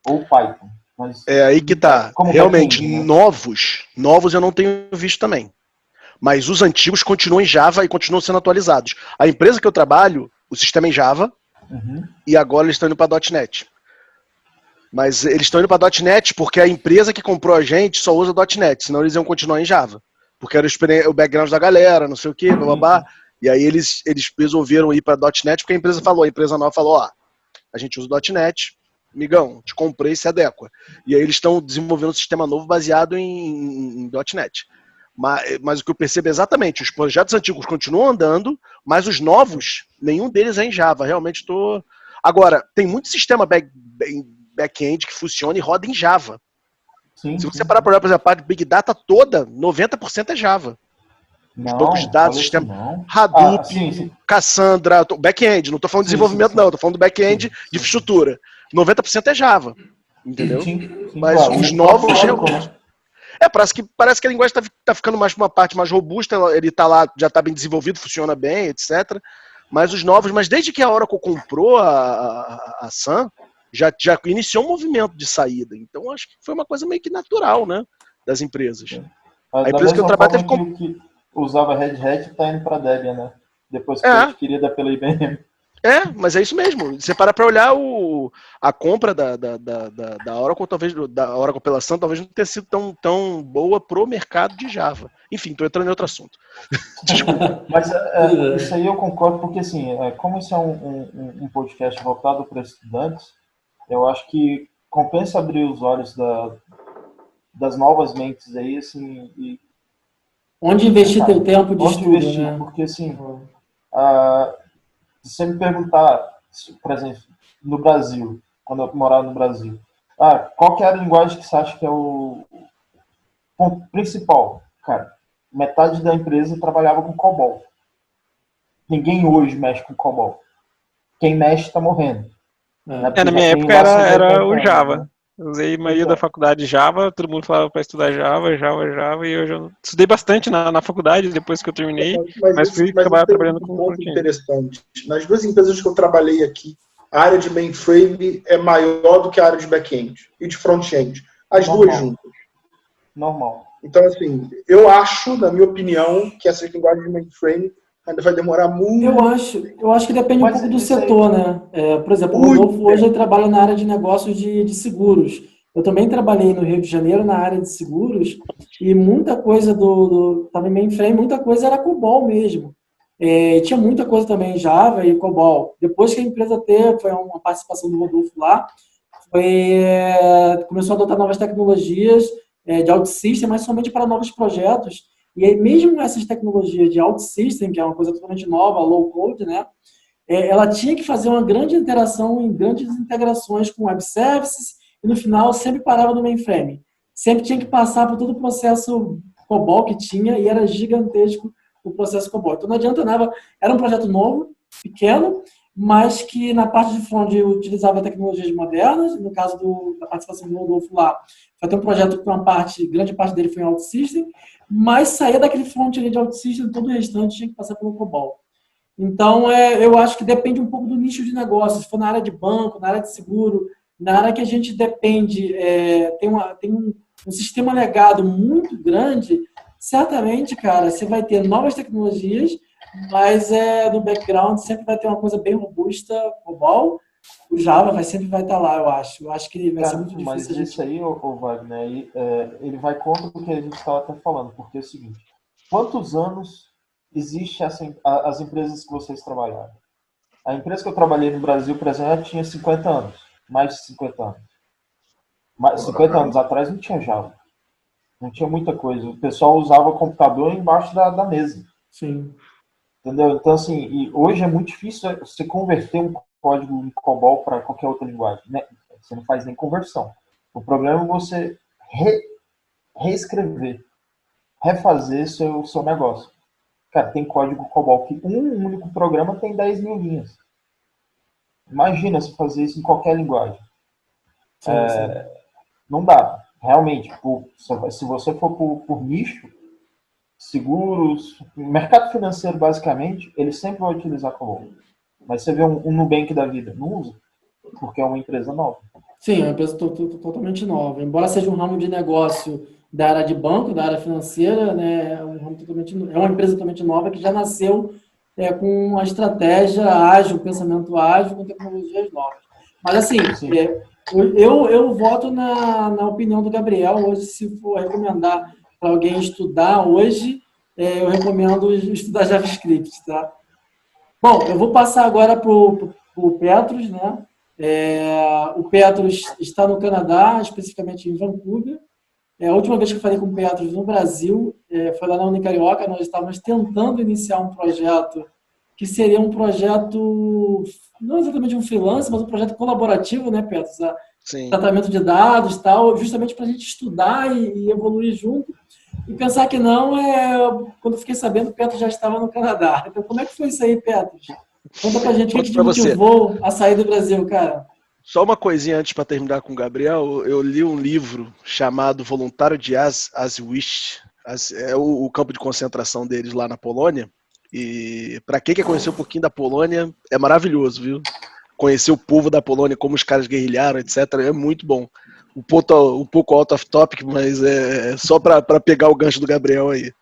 ou Python. Mas, é aí que tá. Realmente, né? novos eu não tenho visto também. Mas os antigos continuam em Java e continuam sendo atualizados. A empresa que eu trabalho, o sistema é em Java, e agora eles estão indo para .NET. Mas eles estão indo para .NET porque a empresa que comprou a gente só usa .NET, senão eles iam continuar em Java. Porque era o background da galera, não sei o quê, blá. E aí eles resolveram ir para .NET porque a empresa nova falou, a gente usa .NET, migão, te comprei, se adequa. E aí eles estão desenvolvendo um sistema novo baseado em .NET. Mas o que eu percebo é exatamente, os projetos antigos continuam andando, mas os novos, nenhum deles é em Java. Realmente estou... Agora, tem muito sistema back-end que funciona e roda em Java. Sim, se você parar para olhar, por exemplo, a parte de Big Data toda, 90% é Java. Os bancos de dados, sistema Hadoop, Cassandra, back-end, não estou falando de desenvolvimento não, estou falando do back-end de infraestrutura. 90% é Java, entendeu? Mas claro, os novos realmente... parece que a linguagem está ficando mais uma parte mais robusta, ele está lá, já está bem desenvolvido, funciona bem, etc. Mas os novos, desde que a Oracle comprou a Sun, já iniciou um movimento de saída. Então, acho que foi uma coisa meio que natural, né, das empresas. A empresa que eu trabalho teve que usava Red Hat está indo para Debian, né? Depois que foi adquirida pela IBM. Mas é isso mesmo. Você para olhar a compra da Oracle, talvez, da Oracle pela Sun, talvez não tenha sido tão boa pro mercado de Java. Enfim, estou entrando em outro assunto. Desculpa. Mas isso aí eu concordo, porque assim, como isso é um podcast voltado para estudantes, eu acho que compensa abrir os olhos das novas mentes aí, assim, e onde investir teu tempo de estudo, investir, né? Porque assim, se você me perguntar, por exemplo, no Brasil, quando eu morava no Brasil, qual que é a linguagem que você acha que é o ponto principal? Cara, metade da empresa trabalhava com COBOL. Ninguém hoje mexe com COBOL. Quem mexe está morrendo. Na minha época era o Java. Né? Eu usei a maioria da faculdade Java, todo mundo falava para estudar Java, e eu já estudei bastante na faculdade depois que eu terminei, mas fui acabar trabalhando com um ponto interessante. Nas duas empresas que eu trabalhei aqui, a área de mainframe é maior do que a área de back-end e de front-end. As duas juntas. Normal. Então, assim, eu acho, na minha opinião, que essa linguagem de mainframe ainda vai demorar muito. Eu acho que depende um pouco do setor, né? Por exemplo, o Rodolfo hoje ele trabalha na área de negócios de seguros. Eu também trabalhei no Rio de Janeiro na área de seguros e muita coisa também mainframe, muita coisa era COBOL mesmo. Tinha muita coisa também em Java e COBOL. Depois que a empresa foi uma participação do Rodolfo lá, começou a adotar novas tecnologias de OutSystem, mas somente para novos projetos. E aí, mesmo essas tecnologias de OutSystem, que é uma coisa totalmente nova, low code, né? Ela tinha que fazer uma grande interação em grandes integrações com web services e no final sempre parava no mainframe. Sempre tinha que passar por todo o processo COBOL que tinha e era gigantesco o processo COBOL. Então não adianta nada, era um projeto novo, pequeno, mas que na parte de front utilizava tecnologias modernas, no caso da participação do Rodolfo lá, foi até um projeto que grande parte dele foi em OutSystem, mas saía daquele front ali de OutSystem, todo o restante tinha que passar pelo COBOL. Então, eu acho que depende um pouco do nicho de negócio. Se for na área de banco, na área de seguro, na área que a gente depende, tem um sistema legado muito grande, certamente, cara, você vai ter novas tecnologias, mas no background sempre vai ter uma coisa bem robusta, COBOL, o Java sempre vai estar lá, eu acho. Eu acho que vai ser Cara, muito mas difícil a isso gente... aí, ô Wagner, aí, ele vai contra o que a gente estava até falando, porque é o seguinte, quantos anos existe as empresas que vocês trabalharam? A empresa que eu trabalhei no Brasil, por exemplo, tinha 50 anos, mais de 50 anos. Mas 50 anos atrás não tinha Java, não tinha muita coisa. O pessoal usava computador embaixo da mesa. Sim. Entendeu? Então, assim, e hoje é muito difícil você converter um código em COBOL para qualquer outra linguagem. Né? Você não faz nem conversão. O problema é você reescrever, refazer seu negócio. Cara, tem código COBOL que um único programa tem 10 mil linhas. Imagina se fazer isso em qualquer linguagem. Sim. Não dá. Realmente, se você for por nicho, seguros, mercado financeiro, basicamente, ele sempre vai utilizar COBOL. Mas você vê um Nubank da vida, não usa, porque é uma empresa nova. Sim, é uma empresa totalmente nova. Embora seja um ramo de negócio da área de banco, da área financeira, né, é uma empresa totalmente nova que já nasceu com uma estratégia ágil, um pensamento ágil, com tecnologias novas. Mas, assim, eu voto na opinião do Gabriel. Hoje, se for recomendar para alguém estudar hoje, eu recomendo estudar JavaScript, tá? Bom, eu vou passar agora para o Petros, né? O Petros está no Canadá, especificamente em Vancouver. A última vez que eu falei com o Petros no Brasil foi lá na Unicarioca. Nós estávamos tentando iniciar um projeto que seria um projeto, não exatamente um freelance, mas um projeto colaborativo, né, Petros? Sim. Tratamento de dados, tal, justamente para a gente estudar e evoluir junto. E pensar que não, quando eu fiquei sabendo, o Petros já estava no Canadá. Então, como é que foi isso aí, Petros? Conta pra gente o que te motivou a sair do Brasil, cara. Só uma coisinha antes para terminar com o Gabriel. Eu li um livro chamado Voluntário de Auschwitz. É o campo de concentração deles lá na Polônia. E para quem quer conhecer um pouquinho da Polônia, é maravilhoso, viu? Conhecer o povo da Polônia, como os caras guerrilharam, etc. É muito bom. Um pouco out of topic, mas é só para pegar o gancho do Gabriel aí.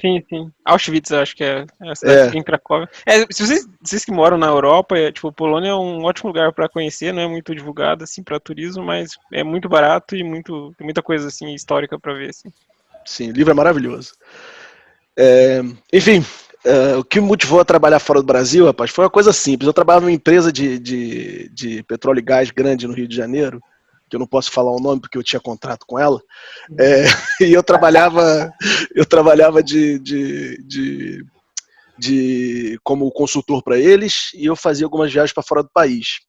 Sim. Auschwitz, eu acho que é a cidade que fica em Cracóvia. Se vocês que moram na Europa, tipo, Polônia é um ótimo lugar para conhecer, não é muito divulgado assim para turismo, mas é muito barato e tem muita coisa assim histórica para ver assim. Sim, o livro é maravilhoso. Enfim, o que me motivou a trabalhar fora do Brasil, rapaz, foi uma coisa simples. Eu trabalhava em uma empresa de petróleo e gás grande no Rio de Janeiro, que eu não posso falar o nome porque eu tinha contrato com ela, e eu trabalhava como consultor para eles, e eu fazia algumas viagens para fora do país.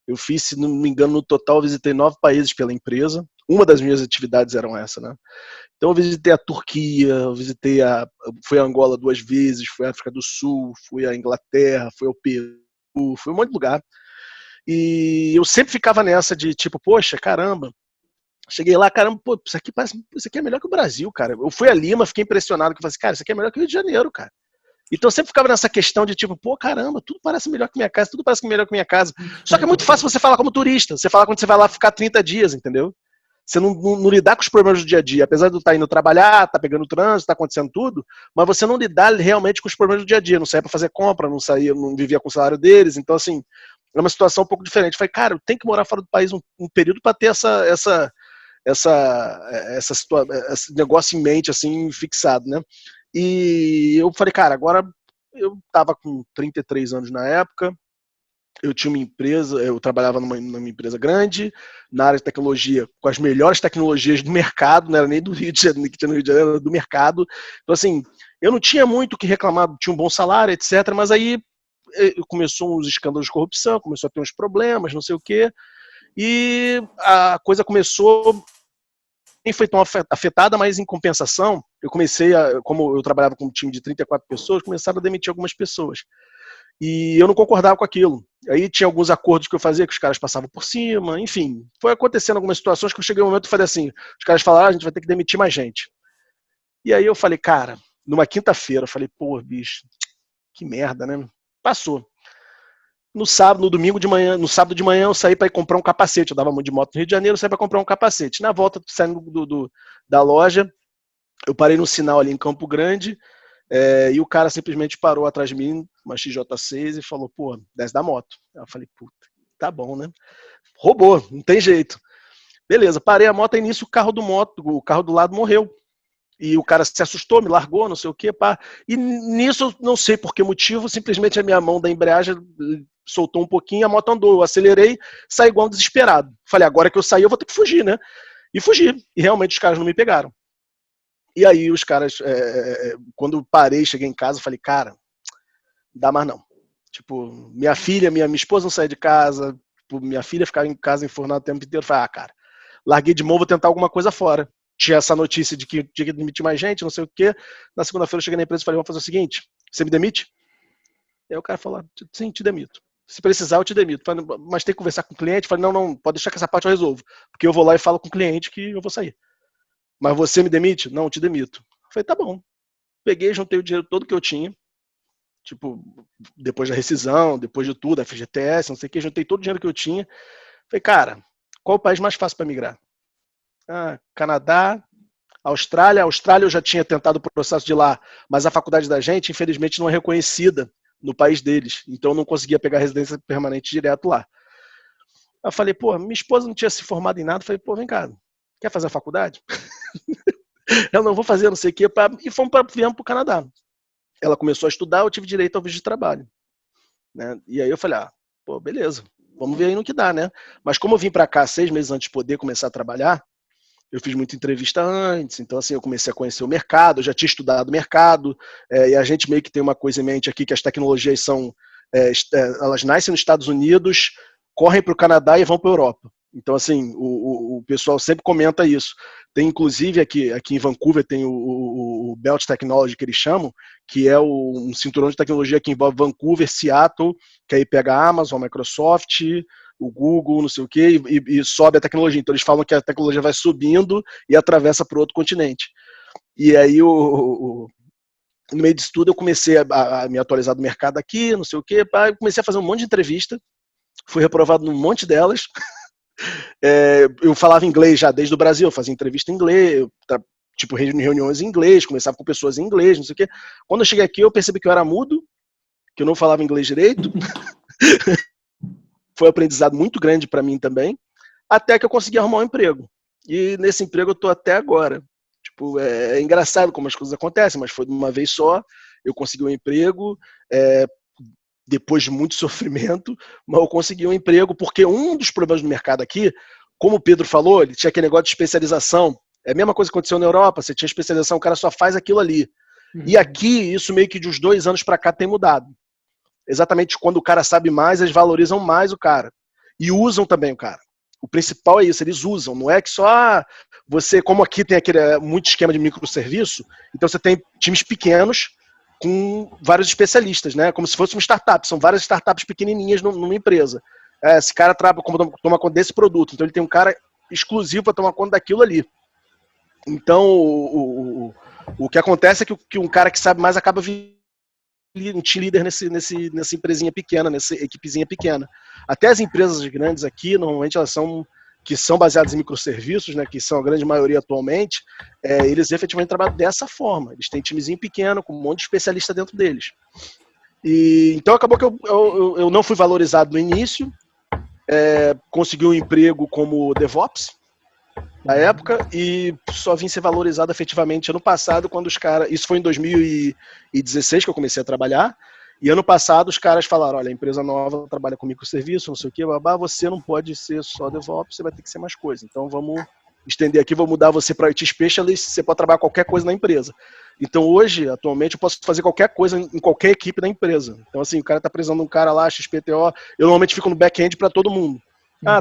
Eu fiz, se não me engano, no total, visitei 9 países pela empresa. Uma das minhas atividades eram essa, né? Então eu visitei a Turquia, fui a Angola 2 vezes, fui à África do Sul, fui à Inglaterra, fui ao Peru, fui a um monte de lugar. E eu sempre ficava nessa de tipo, poxa, caramba, cheguei lá, caramba, pô, isso aqui é melhor que o Brasil, cara. Eu fui a Lima, fiquei impressionado, que eu falei assim, cara, isso aqui é melhor que o Rio de Janeiro, cara. Então eu sempre ficava nessa questão de tipo, pô, caramba, tudo parece melhor que minha casa, tudo parece melhor que minha casa. Só que é muito fácil você falar como turista, você fala quando você vai lá ficar 30 dias, entendeu? Você não lidar com os problemas do dia a dia, apesar de eu estar indo trabalhar, tá pegando trânsito, tá acontecendo tudo, mas você não lidar realmente com os problemas do dia a dia, não saía para fazer compra, não vivia com o salário deles, então assim, é uma situação um pouco diferente. Eu falei, cara, eu tenho que morar fora do país um período para ter esse negócio em mente, assim, fixado, né? E eu falei, cara, agora eu tava com 33 anos na época, eu tinha uma empresa, eu trabalhava numa empresa grande, na área de tecnologia, com as melhores tecnologias do mercado, não era nem do Rio de Janeiro, que tinha no Rio de Janeiro, era do mercado. Então, assim, eu não tinha muito o que reclamar, tinha um bom salário, etc. Mas aí começou uns escândalos de corrupção, começou a ter uns problemas, não sei o quê, e a coisa começou, nem foi tão afetada, mas em compensação, eu comecei como eu trabalhava com um time de 34 pessoas, começaram a demitir algumas pessoas. E eu não concordava com aquilo. Aí tinha alguns acordos que eu fazia que os caras passavam por cima, enfim. Foi acontecendo algumas situações que eu cheguei um momento e falei assim, os caras falaram, a gente vai ter que demitir mais gente. E aí eu falei, cara, numa quinta-feira, eu falei, pô, bicho, que merda, né? Passou. No sábado de manhã eu saí para ir comprar um capacete. Eu dava muito de moto no Rio de Janeiro, eu saí para comprar um capacete. Na volta, saindo da loja, eu parei no sinal ali em Campo Grande, e o cara simplesmente parou atrás de mim, uma XJ6, e falou, pô, desce da moto. Eu falei, puta, tá bom, né? Roubou, não tem jeito. Beleza, parei a moto, e nisso o carro do lado morreu. E o cara se assustou, me largou, não sei o quê, pá. E nisso, não sei por que motivo, simplesmente a minha mão da embreagem soltou um pouquinho, a moto andou. Eu acelerei, saí igual um desesperado. Falei, agora que eu saí, eu vou ter que fugir, né? E fugi. E realmente os caras não me pegaram. E aí os caras, quando eu parei, cheguei em casa, falei, cara, não dá mais não. Tipo, minha esposa não saía de casa, tipo, minha filha ficava em casa enfurnada o tempo inteiro. Falei, cara, larguei de mão, vou tentar alguma coisa fora. Tinha essa notícia de que tinha que demitir mais gente, não sei o quê. Na segunda-feira eu cheguei na empresa e falei, vamos fazer o seguinte, você me demite? Aí o cara falou, sim, te demito. Se precisar, eu te demito. Falei, mas tem que conversar com o cliente? Falei, não, pode deixar que essa parte eu resolvo. Porque eu vou lá e falo com o cliente que eu vou sair. Mas você me demite? Não, eu te demito. Falei, tá bom. Peguei, juntei o dinheiro todo que eu tinha. Tipo, depois da rescisão, depois de tudo, FGTS, não sei o que, juntei todo o dinheiro que eu tinha. Falei, cara, qual o país mais fácil para migrar? Canadá, Austrália. Austrália eu já tinha tentado o processo de lá, mas a faculdade da gente, infelizmente, não é reconhecida no país deles. Então eu não conseguia pegar residência permanente direto lá. Eu falei, pô, minha esposa não tinha se formado em nada. Eu falei, pô, vem cá, quer fazer a faculdade? Eu não vou fazer, não sei o quê. E viemos para o Canadá. Ela começou a estudar, eu tive direito ao visto de trabalho. Né? E aí eu falei, pô, beleza, vamos ver aí no que dá, né? Mas como eu vim para cá 6 meses antes de poder começar a trabalhar, eu fiz muita entrevista antes, então assim, eu comecei a conhecer o mercado, eu já tinha estudado o mercado, e a gente meio que tem uma coisa em mente aqui, que as tecnologias elas nascem nos Estados Unidos, correm para o Canadá e vão para a Europa. Então assim, o pessoal sempre comenta isso. Tem inclusive aqui em Vancouver, tem o Belt Technology, que eles chamam, que é um cinturão de tecnologia que envolve Vancouver, Seattle, que aí pega a Amazon, a Microsoft, o Google, não sei o quê, e sobe a tecnologia. Então eles falam que a tecnologia vai subindo e atravessa para outro continente. E aí, no meio disso tudo, eu comecei a me atualizar do mercado aqui, não sei o quê, comecei a fazer um monte de entrevista, fui reprovado num monte delas. Eu falava inglês já desde o Brasil, eu fazia entrevista em inglês, tipo reuniões em inglês, conversava com pessoas em inglês, não sei o quê. Quando eu cheguei aqui, eu percebi que eu era mudo, que eu não falava inglês direito. Foi um aprendizado muito grande para mim também, até que eu consegui arrumar um emprego. E nesse emprego eu tô até agora. Tipo, é engraçado como as coisas acontecem, mas foi de uma vez só, eu consegui um emprego, depois de muito sofrimento, mas eu consegui um emprego, porque um dos problemas do mercado aqui, como o Pedro falou, ele tinha aquele negócio de especialização. É a mesma coisa que aconteceu na Europa, você tinha especialização, o cara só faz aquilo ali. E aqui, isso meio que de uns 2 anos para cá tem mudado. Exatamente quando o cara sabe mais, eles valorizam mais o cara. E usam também o cara. O principal é isso, eles usam. Não é que só você, como aqui tem muito esquema de microserviço, então você tem times pequenos com vários especialistas, né? Como se fosse uma startup. São várias startups pequenininhas numa empresa. Esse cara toma conta desse produto. Então ele tem um cara exclusivo para tomar conta daquilo ali. Então o que acontece é que um cara que sabe mais acaba vindo um team leader nessa empresinha pequena, nessa equipezinha pequena. Até as empresas grandes aqui, normalmente elas são baseadas em microserviços, né, que são a grande maioria atualmente, eles efetivamente trabalham dessa forma. Eles têm timezinho pequeno, com um monte de especialista dentro deles. Então acabou que eu não fui valorizado no início, consegui um emprego como DevOps, na época, e só vim ser valorizado efetivamente ano passado, quando os caras... Isso foi em 2016 que eu comecei a trabalhar, e ano passado os caras falaram, olha, a empresa nova trabalha com microserviço, não sei o quê, você não pode ser só DevOps, você vai ter que ser mais coisa. Então vamos estender aqui, vou mudar você para IT Specialist, você pode trabalhar qualquer coisa na empresa. Então hoje, atualmente, eu posso fazer qualquer coisa em qualquer equipe da empresa. Então assim, o cara tá precisando de um cara lá, XPTO, eu normalmente fico no back-end para todo mundo.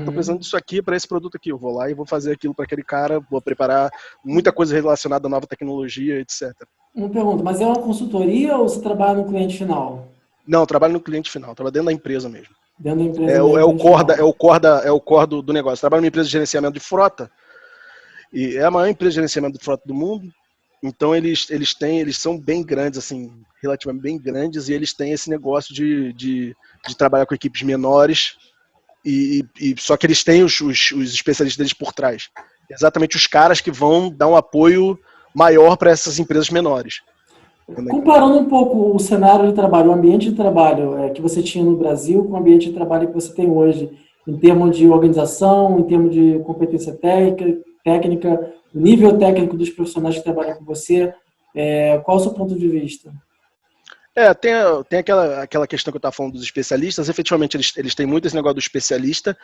Tô precisando disso aqui para esse produto aqui. Eu vou lá e vou fazer aquilo para aquele cara, vou preparar muita coisa relacionada à nova tecnologia, etc. Uma pergunta, mas é uma consultoria ou você trabalha no cliente final? Não, eu trabalho no cliente final, eu trabalho dentro da empresa mesmo. Dentro da empresa é o core do negócio. Eu trabalho numa empresa de gerenciamento de frota, e é a maior empresa de gerenciamento de frota do mundo. Então eles são bem grandes, assim, relativamente bem grandes, e eles têm esse negócio de trabalhar com equipes menores, só que eles têm os especialistas deles por trás. Exatamente os caras que vão dar um apoio maior para essas empresas menores. Comparando um pouco o cenário de trabalho, o ambiente de trabalho que você tinha no Brasil com o ambiente de trabalho que você tem hoje, em termos de organização, em termos de competência técnica, o nível técnico dos profissionais que trabalham com você, qual é o seu ponto de vista? Tem aquela questão que eu estava falando dos especialistas. Efetivamente, eles têm muito esse negócio do especialista,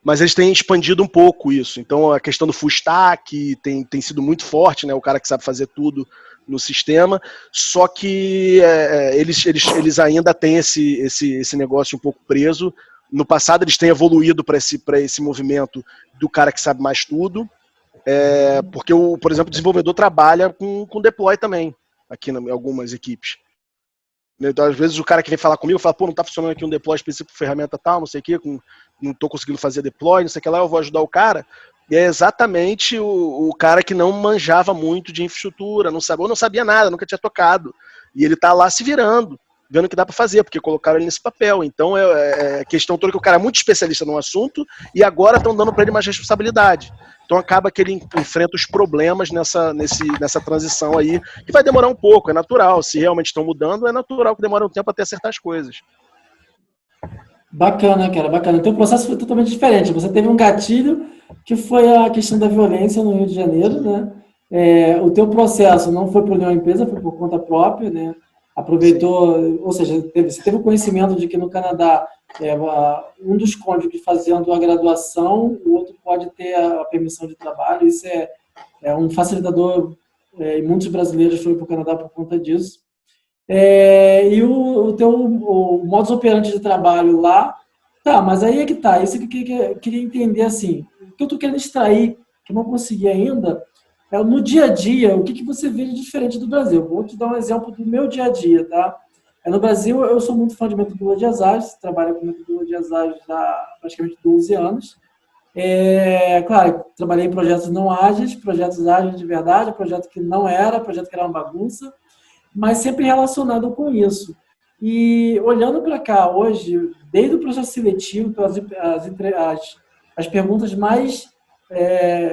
mas eles têm expandido um pouco isso. Então, a questão do full stack tem sido muito forte, né? O cara que sabe fazer tudo no sistema, só que eles ainda têm esse negócio um pouco preso. No passado, eles têm evoluído para esse movimento do cara que sabe mais tudo, porque, por exemplo, o desenvolvedor trabalha com deploy também, aqui em algumas equipes. Então, às vezes o cara que vem falar comigo fala, pô, não tá funcionando aqui um deploy específico, ferramenta tal, não sei o que, não tô conseguindo fazer deploy, não sei o que lá, eu vou ajudar o cara. E é exatamente o cara que não manjava muito de infraestrutura, ou não sabia nada, nunca tinha tocado. E ele tá lá se virando, vendo o que dá para fazer, porque colocaram ele nesse papel. Então é questão toda que o cara é muito especialista num assunto e agora estão dando para ele mais responsabilidade. Então acaba que ele enfrenta os problemas nessa transição aí, que vai demorar um pouco, é natural. Se realmente estão mudando, é natural que demore um tempo até acertar as coisas. Bacana, cara, bacana. Então o processo foi totalmente diferente. Você teve um gatilho que foi a questão da violência no Rio de Janeiro, né? O teu processo não foi por nenhuma empresa, foi por conta própria, né? Aproveitou, ou seja, você teve o conhecimento de que no Canadá um dos cônjuges fazendo a graduação, o outro pode ter a permissão de trabalho. Isso é um facilitador, e muitos brasileiros foram para o Canadá por conta disso. E o modus operandi de trabalho lá, tá, mas aí é que tá, isso que eu queria entender, assim, o que eu tô querendo extrair, que eu não consegui ainda, no dia a dia, o que você vê de diferente do Brasil. Vou te dar um exemplo do meu dia a dia, tá? No Brasil, eu sou muito fã de metodologias ágeis, trabalho com metodologias ágeis há praticamente 12 anos. Claro, trabalhei em projetos não ágeis, projetos ágeis de verdade, projeto que não era, projeto que era uma bagunça, mas sempre relacionado com isso. E olhando para cá hoje, desde o processo seletivo, as perguntas mais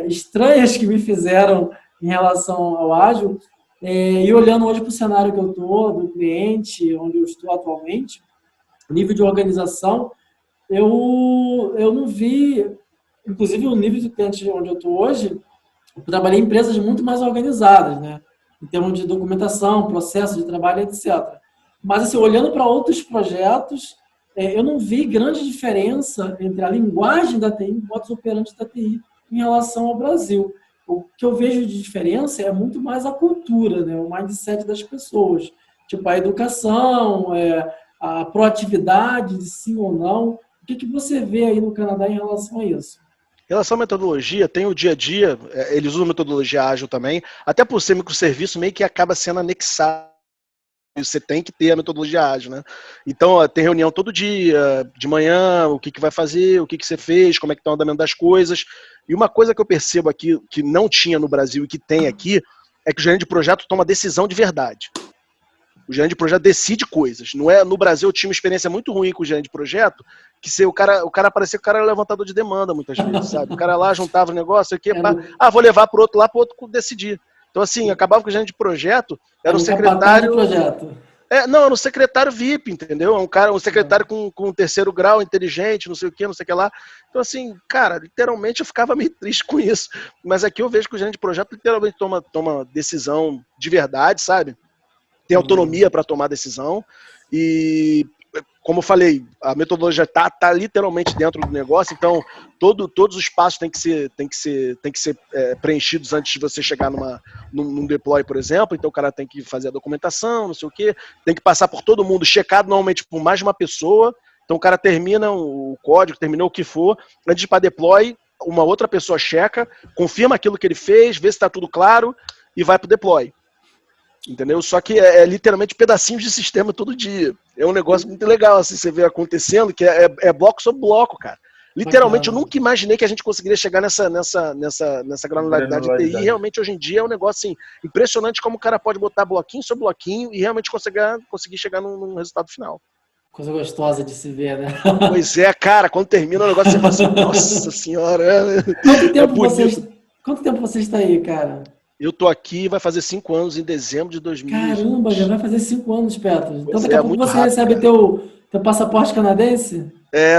estranhas que me fizeram em relação ao ágil, e olhando hoje para o cenário que eu estou, do cliente, onde eu estou atualmente, o nível de organização, eu não vi, inclusive o nível de cliente onde eu estou hoje, eu trabalhei em empresas muito mais organizadas, né? Em termos de documentação, processo de trabalho, etc. Mas, assim, olhando para outros projetos, eu não vi grande diferença entre a linguagem da TI e o modus operandi da TI em relação ao Brasil. O que eu vejo de diferença é muito mais a cultura, né? O mindset das pessoas. Tipo, a educação, a proatividade, de sim ou não. O que você vê aí no Canadá em relação a isso? Em relação à metodologia, tem o dia a dia, eles usam metodologia ágil também, até por ser microserviço, meio que acaba sendo anexado. Você tem que ter a metodologia ágil, né? Então, tem reunião todo dia, de manhã, o que vai fazer, o que você fez, como é que está o andamento das coisas. E uma coisa que eu percebo aqui, que não tinha no Brasil e que tem aqui, é que o gerente de projeto toma decisão de verdade. O gerente de projeto decide coisas. Não é, no Brasil eu tinha uma experiência muito ruim com o gerente de projeto, que se o cara parecia que o cara era levantador de demanda muitas vezes, sabe? O cara lá juntava o negócio, vou levar para o outro lá, para o outro decidir. Então, assim, acabava que o gerente de projeto era um secretário. Não, era um secretário VIP, entendeu? Um secretário com terceiro grau, inteligente, não sei o que lá. Então, assim, cara, literalmente eu ficava meio triste com isso. Mas aqui eu vejo que o gerente de projeto literalmente toma decisão de verdade, sabe? Tem autonomia para tomar decisão. E, como eu falei, a metodologia está literalmente dentro do negócio, então todos os passos têm que ser preenchidos antes de você chegar num deploy, por exemplo. Então o cara tem que fazer a documentação, não sei o quê, tem que passar por todo mundo, checado normalmente por mais de uma pessoa. Então o cara termina o código, terminou o que for, antes de ir para deploy, uma outra pessoa checa, confirma aquilo que ele fez, vê se está tudo claro e vai para o deploy. Entendeu? Só que é literalmente pedacinhos de sistema todo dia. É um negócio muito legal, assim, você vê acontecendo, que é bloco sobre bloco, cara. Literalmente, eu Bacana. nunca imaginei que a gente conseguiria chegar nessa granularidade de TI. E realmente, hoje em dia, é um negócio assim, impressionante como o cara pode botar bloquinho sobre bloquinho e realmente conseguir chegar num resultado final. Coisa gostosa de se ver, né? Pois é, cara, quando termina o negócio, você fala assim, nossa senhora, Quanto é tempo bonito. quanto tempo você está aí, cara? Eu tô aqui, vai fazer 5 anos em dezembro de Caramba, já 2020. vai fazer 5 anos, Petro. Então Pois daqui a é, pouco muito você rápido, recebe cara. teu passaporte canadense?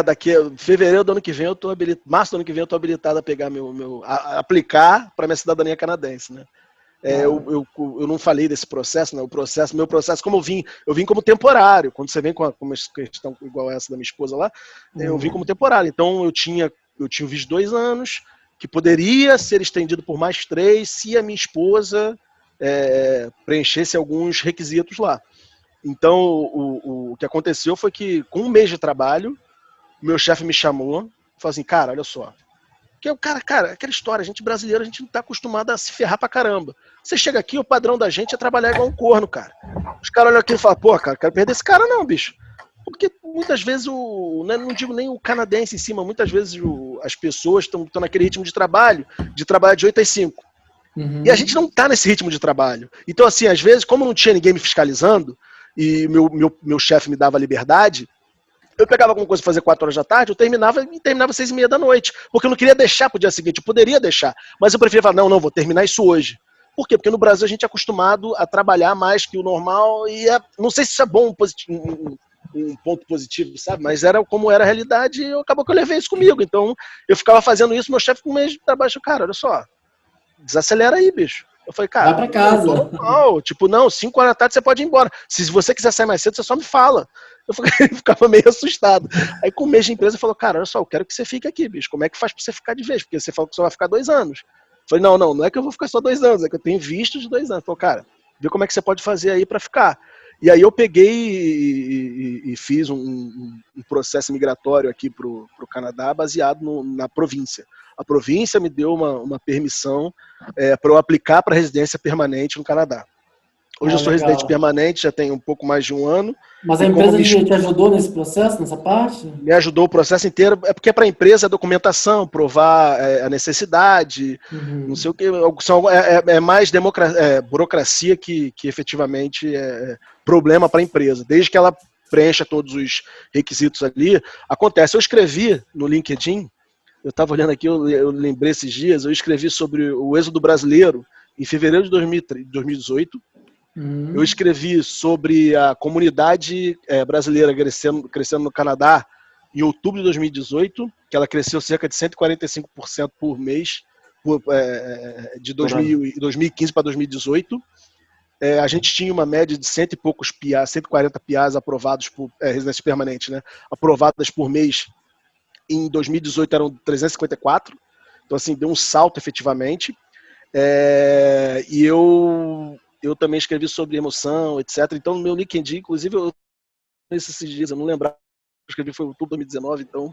Daqui fevereiro do ano que vem eu tô habilitado, março do ano que vem eu tô habilitado a pegar aplicar para minha cidadania canadense, né? Eu não falei desse processo, né? Meu processo, como eu vim como temporário. Quando você vem com uma questão igual essa da minha esposa lá, eu vim como temporário. Então eu tinha o visto de 2 anos, que poderia ser estendido por mais 3 se a minha esposa preenchesse alguns requisitos lá. Então o que aconteceu foi que com 1 mês de trabalho, o meu chefe me chamou e falou assim, cara, olha só. Porque, cara, aquela história, a gente brasileiro, a gente não tá acostumado a se ferrar pra caramba. Você chega aqui, o padrão da gente é trabalhar igual um corno, cara. Os caras olham aqui e falam, pô, cara, quero perder esse cara não, bicho. Porque muitas vezes, não digo nem o canadense em cima, muitas vezes as pessoas estão naquele ritmo de trabalhar de 8 às 5. Uhum. E a gente não tá nesse ritmo de trabalho. Então, assim, às vezes, como não tinha ninguém me fiscalizando, e meu chefe me dava liberdade, eu pegava alguma coisa pra fazer 4 horas da tarde, eu terminava 6h30 da noite. Porque eu não queria deixar pro dia seguinte, eu poderia deixar. Mas eu preferia falar, não, vou terminar isso hoje. Por quê? Porque no Brasil a gente é acostumado a trabalhar mais que o normal e não sei se isso é bom, um ponto positivo, sabe? Mas era como era a realidade e acabou que eu levei isso comigo. Então eu ficava fazendo isso, meu chefe com 1 mês de trabalho, cara, olha só, desacelera aí, bicho. Eu falei, cara, Vai pra casa. Eu tô normal. Tipo, não, 5 horas da tarde você pode ir embora. Se você quiser sair mais cedo, você só me fala. Eu ficava meio assustado. Aí com 1 mês de empresa, ele falou, cara, olha só, eu quero que você fique aqui, bicho. Como é que faz pra você ficar de vez? Porque você falou que só vai ficar 2 anos. Eu falei, não é que eu vou ficar só 2 anos, é que eu tenho visto de 2 anos. Ele falou, cara, vê como é que você pode fazer aí pra ficar. E aí eu peguei e fiz um processo migratório aqui pro Canadá baseado na província. A província me deu uma permissão para eu aplicar para residência permanente no Canadá. Hoje eu sou legal. residente permanente, já tenho um pouco mais de 1 ano. Mas a empresa te ajudou nesse processo, nessa parte? Me ajudou o processo inteiro, porque para a empresa é documentação, provar a necessidade, não sei o que, é mais burocracia que efetivamente é problema para a empresa. Desde que ela preencha todos os requisitos ali, acontece. Eu escrevi no LinkedIn, eu estava olhando aqui, eu lembrei esses dias, eu escrevi sobre o êxodo brasileiro em fevereiro de 2018. Eu escrevi sobre a comunidade brasileira crescendo no Canadá em outubro de 2018, que ela cresceu cerca de 145% por mês, de 2015 para 2018. A gente tinha uma média de 100 e poucos PA, 140 PAs aprovados por residências permanentes, né? Aprovadas por mês. Em 2018 eram 354, então assim, deu um salto efetivamente. E eu também escrevi sobre emoção, etc. Então no meu LinkedIn, inclusive, esses dias, eu não lembrava, eu escrevi foi em outubro de 2019, então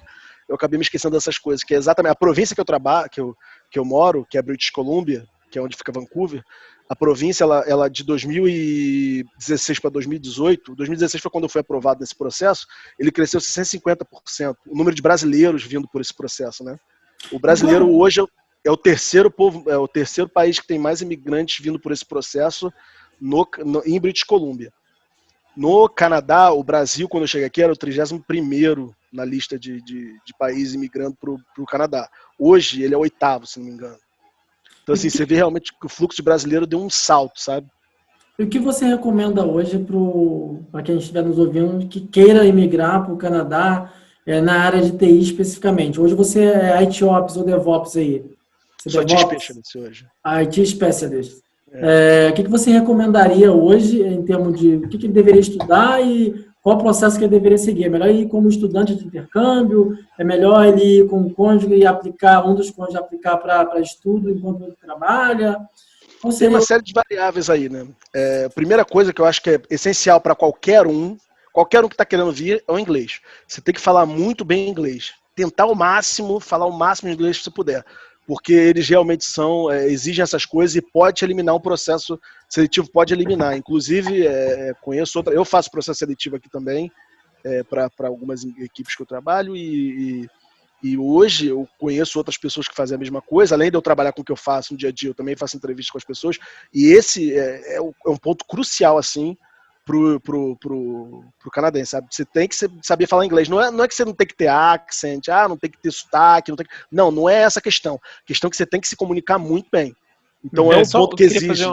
eu acabei me esquecendo dessas coisas, que é exatamente a província que eu trabalho, que eu moro, que é British Columbia, que é onde fica Vancouver. A província, ela de 2016 para 2018, 2016 foi quando foi aprovado nesse processo, ele cresceu 650%, o número de brasileiros vindo por esse processo, né? O brasileiro hoje é o terceiro país que tem mais imigrantes vindo por esse processo em British Columbia. No Canadá, o Brasil, quando eu cheguei aqui, era o 31º na lista de países imigrando para o Canadá. Hoje, ele é o 8º, se não me engano. Então, assim, você vê realmente que o fluxo de brasileiro deu um salto, sabe? E o que você recomenda hoje para quem estiver nos ouvindo que queira emigrar para o Canadá na área de TI especificamente? Hoje você é IT Ops ou DevOps aí? Sou IT Specialist hoje. IT Specialist. O que você recomendaria hoje em termos de o que ele deveria estudar e qual o processo que ele deveria seguir? É melhor ir como estudante de intercâmbio? É melhor ele ir com o cônjuge e aplicar, um dos cônjuges aplicar para estudo enquanto ele trabalha? Tem uma série de variáveis aí, né? A primeira coisa que eu acho que é essencial para qualquer um que está querendo vir é o inglês. Você tem que falar muito bem inglês. Tentar ao máximo, falar o máximo de inglês que você puder. Porque eles realmente exigem essas coisas e pode eliminar um processo seletivo, pode eliminar. Inclusive, conheço eu faço processo seletivo aqui também, para algumas equipes que eu trabalho, e E hoje eu conheço outras pessoas que fazem a mesma coisa, além de eu trabalhar com o que eu faço no dia a dia, eu também faço entrevistas com as pessoas, e esse é um ponto crucial, assim, pro canadense, sabe? Você tem que saber falar inglês. Não é que você não tem que ter accent, não tem que ter sotaque, não é essa a questão. A questão é que você tem que se comunicar muito bem. Então é um ponto que exige.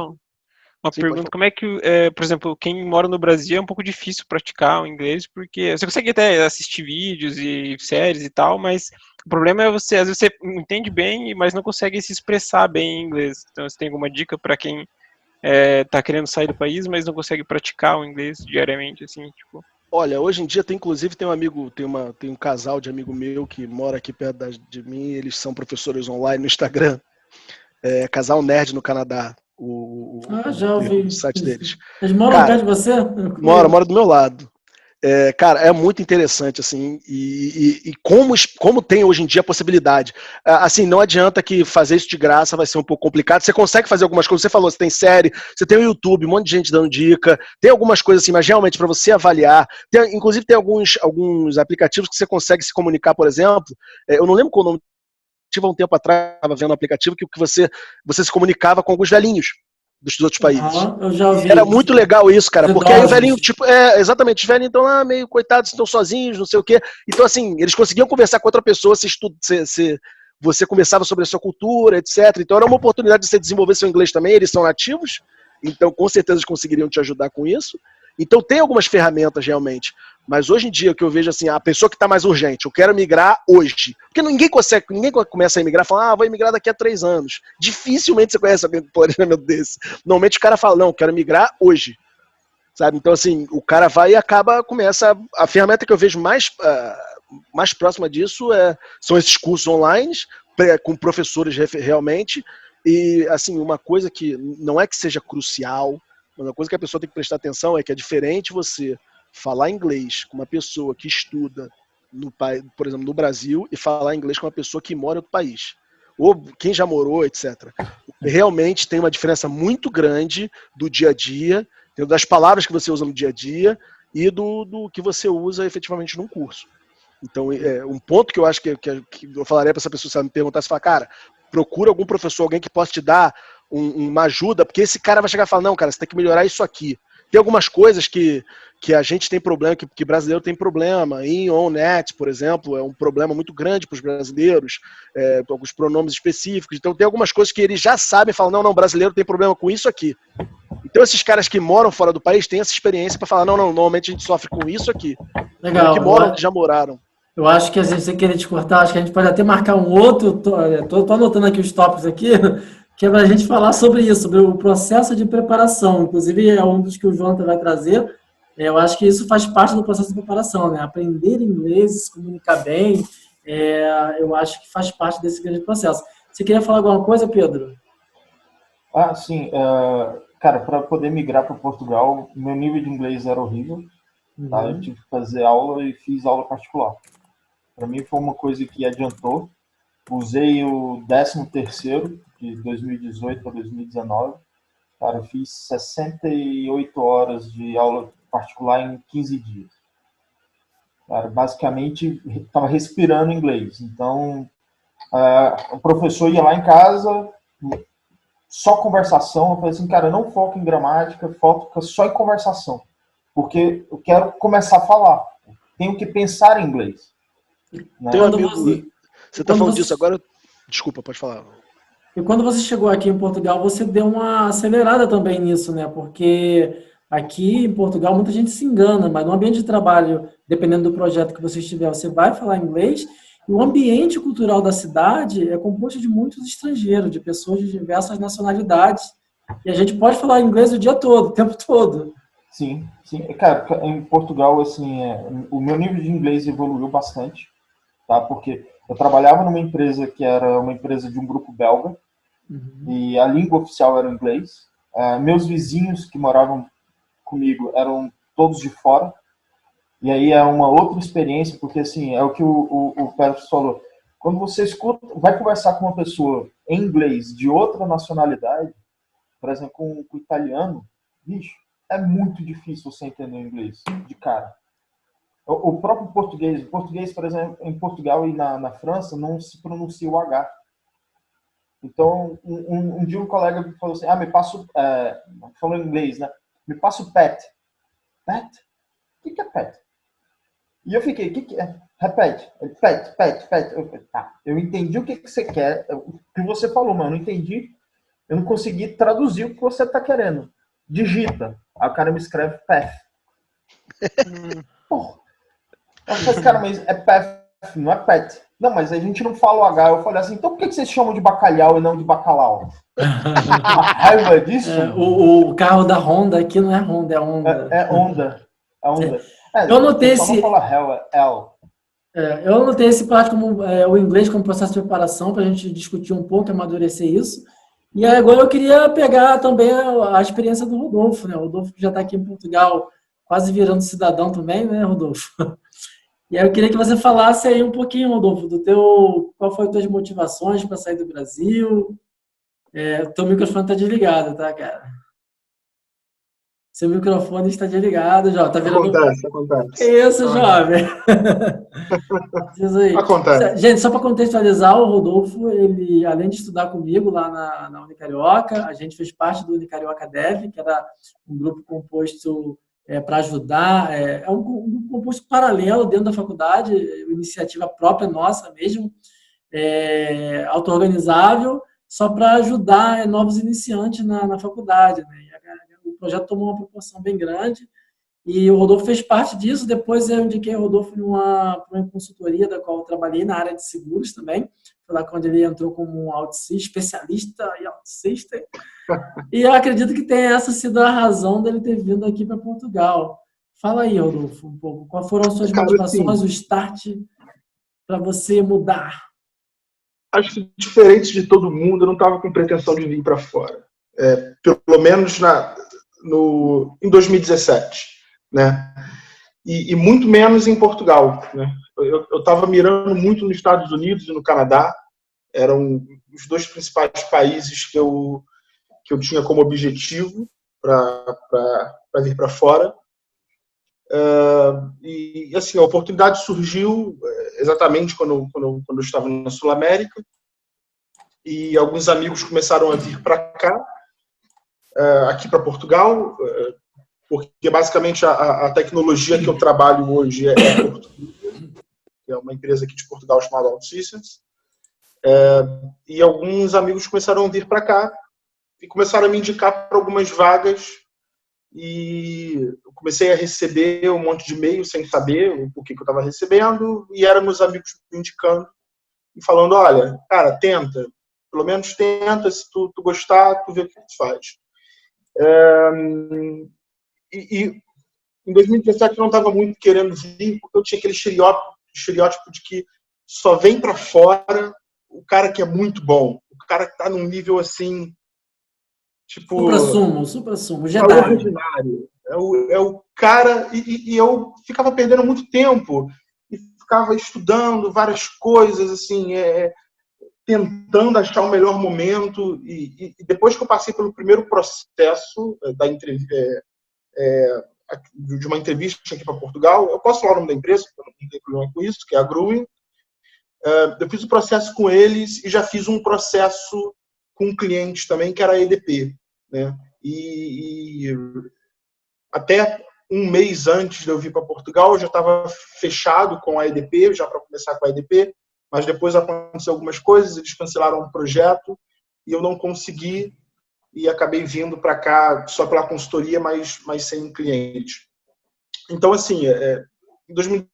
Uma Sim, pergunta, como é que, por exemplo, quem mora no Brasil é um pouco difícil praticar o inglês, porque você consegue até assistir vídeos e séries e tal, mas o problema é às vezes você entende bem, mas não consegue se expressar bem em inglês. Então, você tem alguma dica para quem tá querendo sair do país, mas não consegue praticar o inglês diariamente, assim, tipo... Olha, hoje em dia inclusive tem um amigo, tem um casal de amigo meu que mora aqui perto de mim, eles são professores online no Instagram, casal nerd no Canadá. Já ouvi. O site deles. Eles moram Cara, perto de você? mora do meu lado. Cara, é muito interessante, assim, e como tem hoje em dia a possibilidade. Assim, não adianta que fazer isso de graça vai ser um pouco complicado. Você consegue fazer algumas coisas, você falou, você tem série, você tem o YouTube, um monte de gente dando dica, tem algumas coisas assim, mas realmente para você avaliar, inclusive tem alguns aplicativos que você consegue se comunicar, por exemplo, eu não lembro qual o nome, tive há um tempo atrás, estava vendo um aplicativo que você se comunicava com alguns velhinhos dos outros países. Eu já ouvi. E era muito legal isso, cara, porque idosos. aí o velhinho, tipo, exatamente, os velhinhos estão lá meio coitados, estão sozinhos, não sei o quê. Então, assim, eles conseguiam conversar com outra pessoa, você conversava sobre a sua cultura, etc. Então era uma oportunidade de você desenvolver seu inglês também, eles são nativos, então com certeza eles conseguiriam te ajudar com isso. Então tem algumas ferramentas realmente, mas hoje em dia o que eu vejo assim, a pessoa que está mais urgente, eu quero migrar hoje, porque ninguém começa a emigrar falando, vou emigrar daqui a 3 anos. Dificilmente você conhece alguém com um planejamento desse. Normalmente o cara fala, não, quero migrar hoje, sabe? Então assim, o cara vai e começa, a ferramenta que eu vejo mais próxima disso são esses cursos online, com professores realmente, e assim, uma coisa que não é que seja crucial, uma coisa que a pessoa tem que prestar atenção é que é diferente você falar inglês com uma pessoa que estuda, por exemplo, no Brasil, e falar inglês com uma pessoa que mora em outro país. Ou quem já morou, etc. Realmente tem uma diferença muito grande do dia a dia, das palavras que você usa no dia a dia e do que você usa efetivamente num curso. Então, um ponto que eu acho que eu falaria para essa pessoa, se ela me perguntasse, falar, cara, procura algum professor, alguém que possa te dar uma ajuda, porque esse cara vai chegar e falar, não, cara, você tem que melhorar isso aqui. Tem algumas coisas que a gente tem problema, que brasileiro tem problema. Em on-net, por exemplo, é um problema muito grande para os brasileiros, alguns pronomes específicos. Então tem algumas coisas que eles já sabem e falam, não, brasileiro tem problema com isso aqui. Então esses caras que moram fora do país têm essa experiência para falar, não, normalmente a gente sofre com isso aqui. Legal. Que moram, que já moraram. Eu acho que a gente, sem querer te cortar, acho que a gente pode até marcar um outro, tô anotando aqui os tópicos aqui, que é para a gente falar sobre isso, sobre o processo de preparação. Inclusive, é um dos que o Jonathan vai trazer. Eu acho que isso faz parte do processo de preparação, né? Aprender inglês, se comunicar bem, eu acho que faz parte desse grande processo. Você queria falar alguma coisa, Pedro? Sim. Cara, para poder migrar para Portugal, meu nível de inglês era horrível. Tá? Eu tive que fazer aula e fiz aula particular. Para mim foi uma coisa que adiantou. Usei o 13º de 2018 para 2019. Cara, eu fiz 68 horas de aula particular em 15 dias. Cara, basicamente, estava respirando inglês. Então, o professor ia lá em casa, só conversação. Eu falei assim, cara, não foca em gramática, foca só em conversação. Porque eu quero começar a falar. Tenho que pensar em inglês. Né? Tem um amigo... Você está falando disso agora? Desculpa, pode falar. E quando você chegou aqui em Portugal, você deu uma acelerada também nisso, né? Porque aqui em Portugal muita gente se engana, mas no ambiente de trabalho, dependendo do projeto que você estiver, você vai falar inglês. E o ambiente cultural da cidade é composto de muitos estrangeiros, de pessoas de diversas nacionalidades. E a gente pode falar inglês o dia todo, o tempo todo. Sim, sim. Cara, em Portugal, assim, o meu nível de inglês evoluiu bastante, tá? Porque eu trabalhava numa empresa que era uma empresa de um grupo belga, e a língua oficial era o inglês. Meus vizinhos que moravam comigo eram todos de fora, e aí é uma outra experiência, porque assim, é o que o Pedro falou. Quando você vai conversar com uma pessoa em inglês de outra nacionalidade, por exemplo, com o italiano, bicho, é muito difícil você entender o inglês de cara. O próprio português, por exemplo, em Portugal e na França, não se pronuncia o H. Então, um dia um colega me falou assim, me passa, falou em inglês, né? Me passa o pet. Pet? O que é pet? E eu fiquei, o que é? Repete. Pet. Eu entendi o que você quer, o que você falou, mas eu não entendi. Eu não consegui traduzir o que você está querendo. Digita. Aí o cara me escreve pet. Porra. Eu falei, cara, mas é pet, não é pet. Não, mas a gente não fala o H. Eu falei assim, então por que vocês chamam de bacalhau e não de bacalau? Uma raiva disso. O carro da Honda aqui não é Honda, é Honda. É Honda. É Honda. Eu notei esse... não fala Hell, é L. Eu notei esse parte como o inglês como processo de preparação para a gente discutir um pouco, amadurecer isso. E agora eu queria pegar também a experiência do Rodolfo, né? O Rodolfo já está aqui em Portugal, quase virando cidadão também, né, Rodolfo? E aí eu queria que você falasse aí um pouquinho, Rodolfo, qual foi as tuas motivações para sair do Brasil? O teu microfone está desligado, tá, cara? Seu microfone está desligado, Jovem. Tá virando... Acontece. Que isso, jovem? Diz aí. Acontece. Gente, só para contextualizar, o Rodolfo, ele, além de estudar comigo lá na Unicarioca, a gente fez parte do Unicarioca Dev, que era um grupo composto para ajudar, é um grupo composto paralelo dentro da faculdade, iniciativa própria nossa mesmo, auto-organizável, só para ajudar novos iniciantes na faculdade, né? O projeto tomou uma proporção bem grande e o Rodolfo fez parte disso. Depois eu indiquei o Rodolfo para uma consultoria da qual eu trabalhei na área de seguros também. Foi lá quando ele entrou como um especialista em OutSystem. E eu acredito que tenha essa sido a razão dele ter vindo aqui para Portugal. Fala aí, Rodolfo, um pouco. Quais foram as suas motivações, o start para você mudar? Acho que diferente de todo mundo, eu não estava com pretensão de vir para fora. Pelo menos em 2017, né? E muito menos em Portugal, né? Eu estava mirando muito nos Estados Unidos e no Canadá, eram os dois principais países que eu tinha como objetivo para vir para fora. E assim, a oportunidade surgiu exatamente quando eu estava na Sul-América, e alguns amigos começaram a vir para cá, aqui para Portugal, porque basicamente a tecnologia que eu trabalho hoje é portuguesa, que é uma empresa aqui de Portugal chamada OutSystems, e alguns amigos começaram a vir para cá e começaram a me indicar para algumas vagas, e eu comecei a receber um monte de e-mail sem saber o que eu estava recebendo, e eram meus amigos me indicando e falando, olha, cara, tenta, pelo menos tenta, se tu gostar, tu vê o que tu faz. E em 2017 eu não estava muito querendo vir, porque eu tinha aquele estereótipo de que só vem para fora o cara que é muito bom, o cara que está num nível assim, tipo... Supra-sumo, Jedi. Ordinário. É o cara... E eu ficava perdendo muito tempo, e ficava estudando várias coisas, assim, tentando achar o melhor momento, e depois que eu passei pelo primeiro processo da entrevista, de uma entrevista aqui para Portugal, eu posso falar o nome da empresa, eu não tenho problema com isso, que é a Growing. Eu fiz o processo com eles e já fiz um processo com um cliente também, que era a EDP, né? E até um mês antes de eu vir para Portugal, eu já estava fechado com a EDP, já para começar com a EDP, mas depois aconteceu algumas coisas, eles cancelaram um projeto e eu não consegui, e acabei vindo para cá só pela consultoria, mas sem cliente. Então, assim, em 2000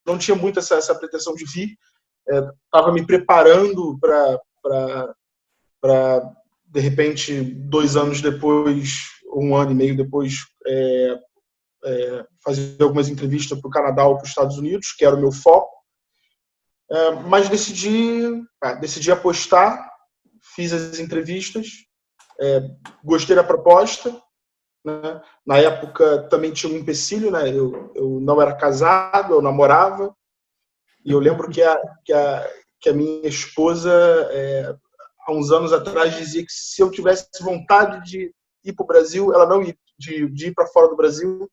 não tinha muito essa pretensão de vir, estava me preparando para, de repente, 2 anos depois, 1 ano e meio depois, fazer algumas entrevistas para o Canadá ou para os Estados Unidos, que era o meu foco. Mas decidi apostar, fiz as entrevistas, gostei da proposta, né? Na época também tinha um empecilho, né? Eu não era casado, eu namorava, e eu lembro que a minha esposa, há uns anos atrás, dizia que se eu tivesse vontade de ir para o Brasil, ela não ia, de ir para fora do Brasil,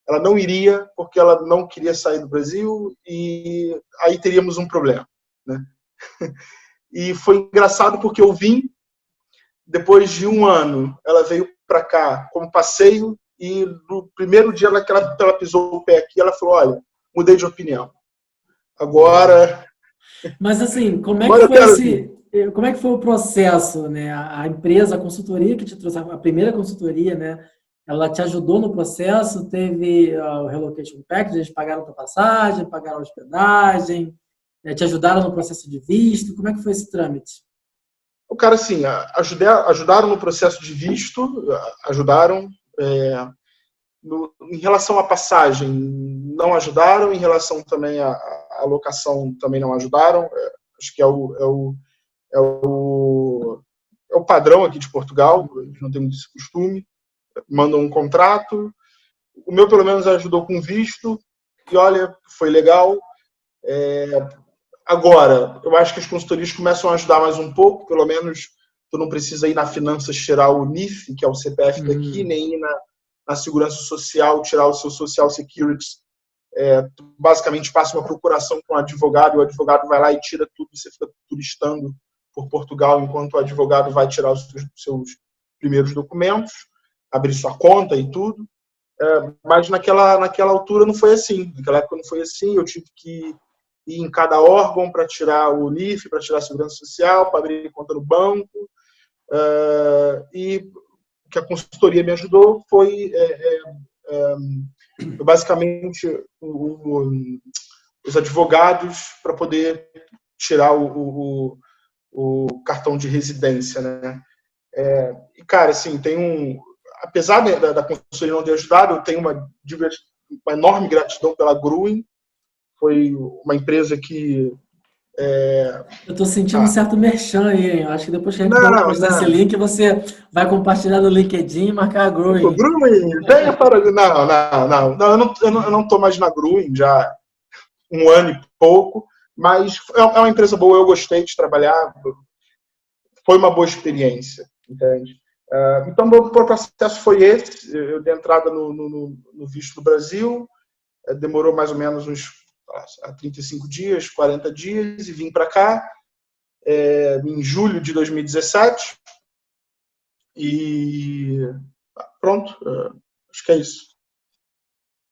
ela não iria porque ela não queria sair do Brasil e aí teríamos um problema, né? E foi engraçado porque eu vim, depois de um ano, ela veio para cá como passeio e no primeiro dia que ela pisou o pé aqui, ela falou, olha, mudei de opinião. Agora... Mas assim, como é que foi o processo, né? A empresa, a consultoria que te trouxe, a primeira consultoria, né? Ela te ajudou no processo? Teve o Relocation Package, eles pagaram a tua passagem, pagaram a hospedagem, te ajudaram no processo de visto? Como é que foi esse trâmite? O cara, assim, ajudaram no processo de visto, ajudaram. Em relação à passagem, não ajudaram. Em relação também à locação, também não ajudaram. Acho que é o padrão aqui de Portugal, a gente não tem muito esse costume. Mandam um contrato. O meu, pelo menos, ajudou com visto. E, olha, foi legal. Agora, eu acho que as consultorias começam a ajudar mais um pouco. Pelo menos, tu não precisa ir na Finanças tirar o NIF, que é o CPF daqui, nem ir na Segurança Social tirar o seu Social Security. Tu basicamente passa uma procuração com o advogado, e o advogado vai lá e tira tudo. Você fica turistando por Portugal, enquanto o advogado vai tirar os seus primeiros documentos, abrir sua conta e tudo. Mas naquela altura não foi assim. Naquela época não foi assim. Eu tive que ir em cada órgão para tirar o NIF, para tirar a Segurança Social, para abrir conta no banco. E o que a consultoria me ajudou foi basicamente os advogados para poder tirar o cartão de residência, né? E, cara, assim, apesar da consultoria não ter ajudado, eu tenho uma enorme gratidão pela Growing. Foi uma empresa que... Eu estou sentindo um certo merchan aí, hein? Eu acho que depois que a gente postar esse link, você vai compartilhar no LinkedIn e marcar a Growing. Growing, venha para... Não, eu não estou mais na Growing já um ano e pouco, mas é uma empresa boa, eu gostei de trabalhar, foi uma boa experiência, entende? Então, o meu processo foi esse. Eu dei entrada no visto do Brasil, demorou mais ou menos uns 35 dias, 40 dias, e vim para cá em julho de 2017, e pronto, acho que é isso.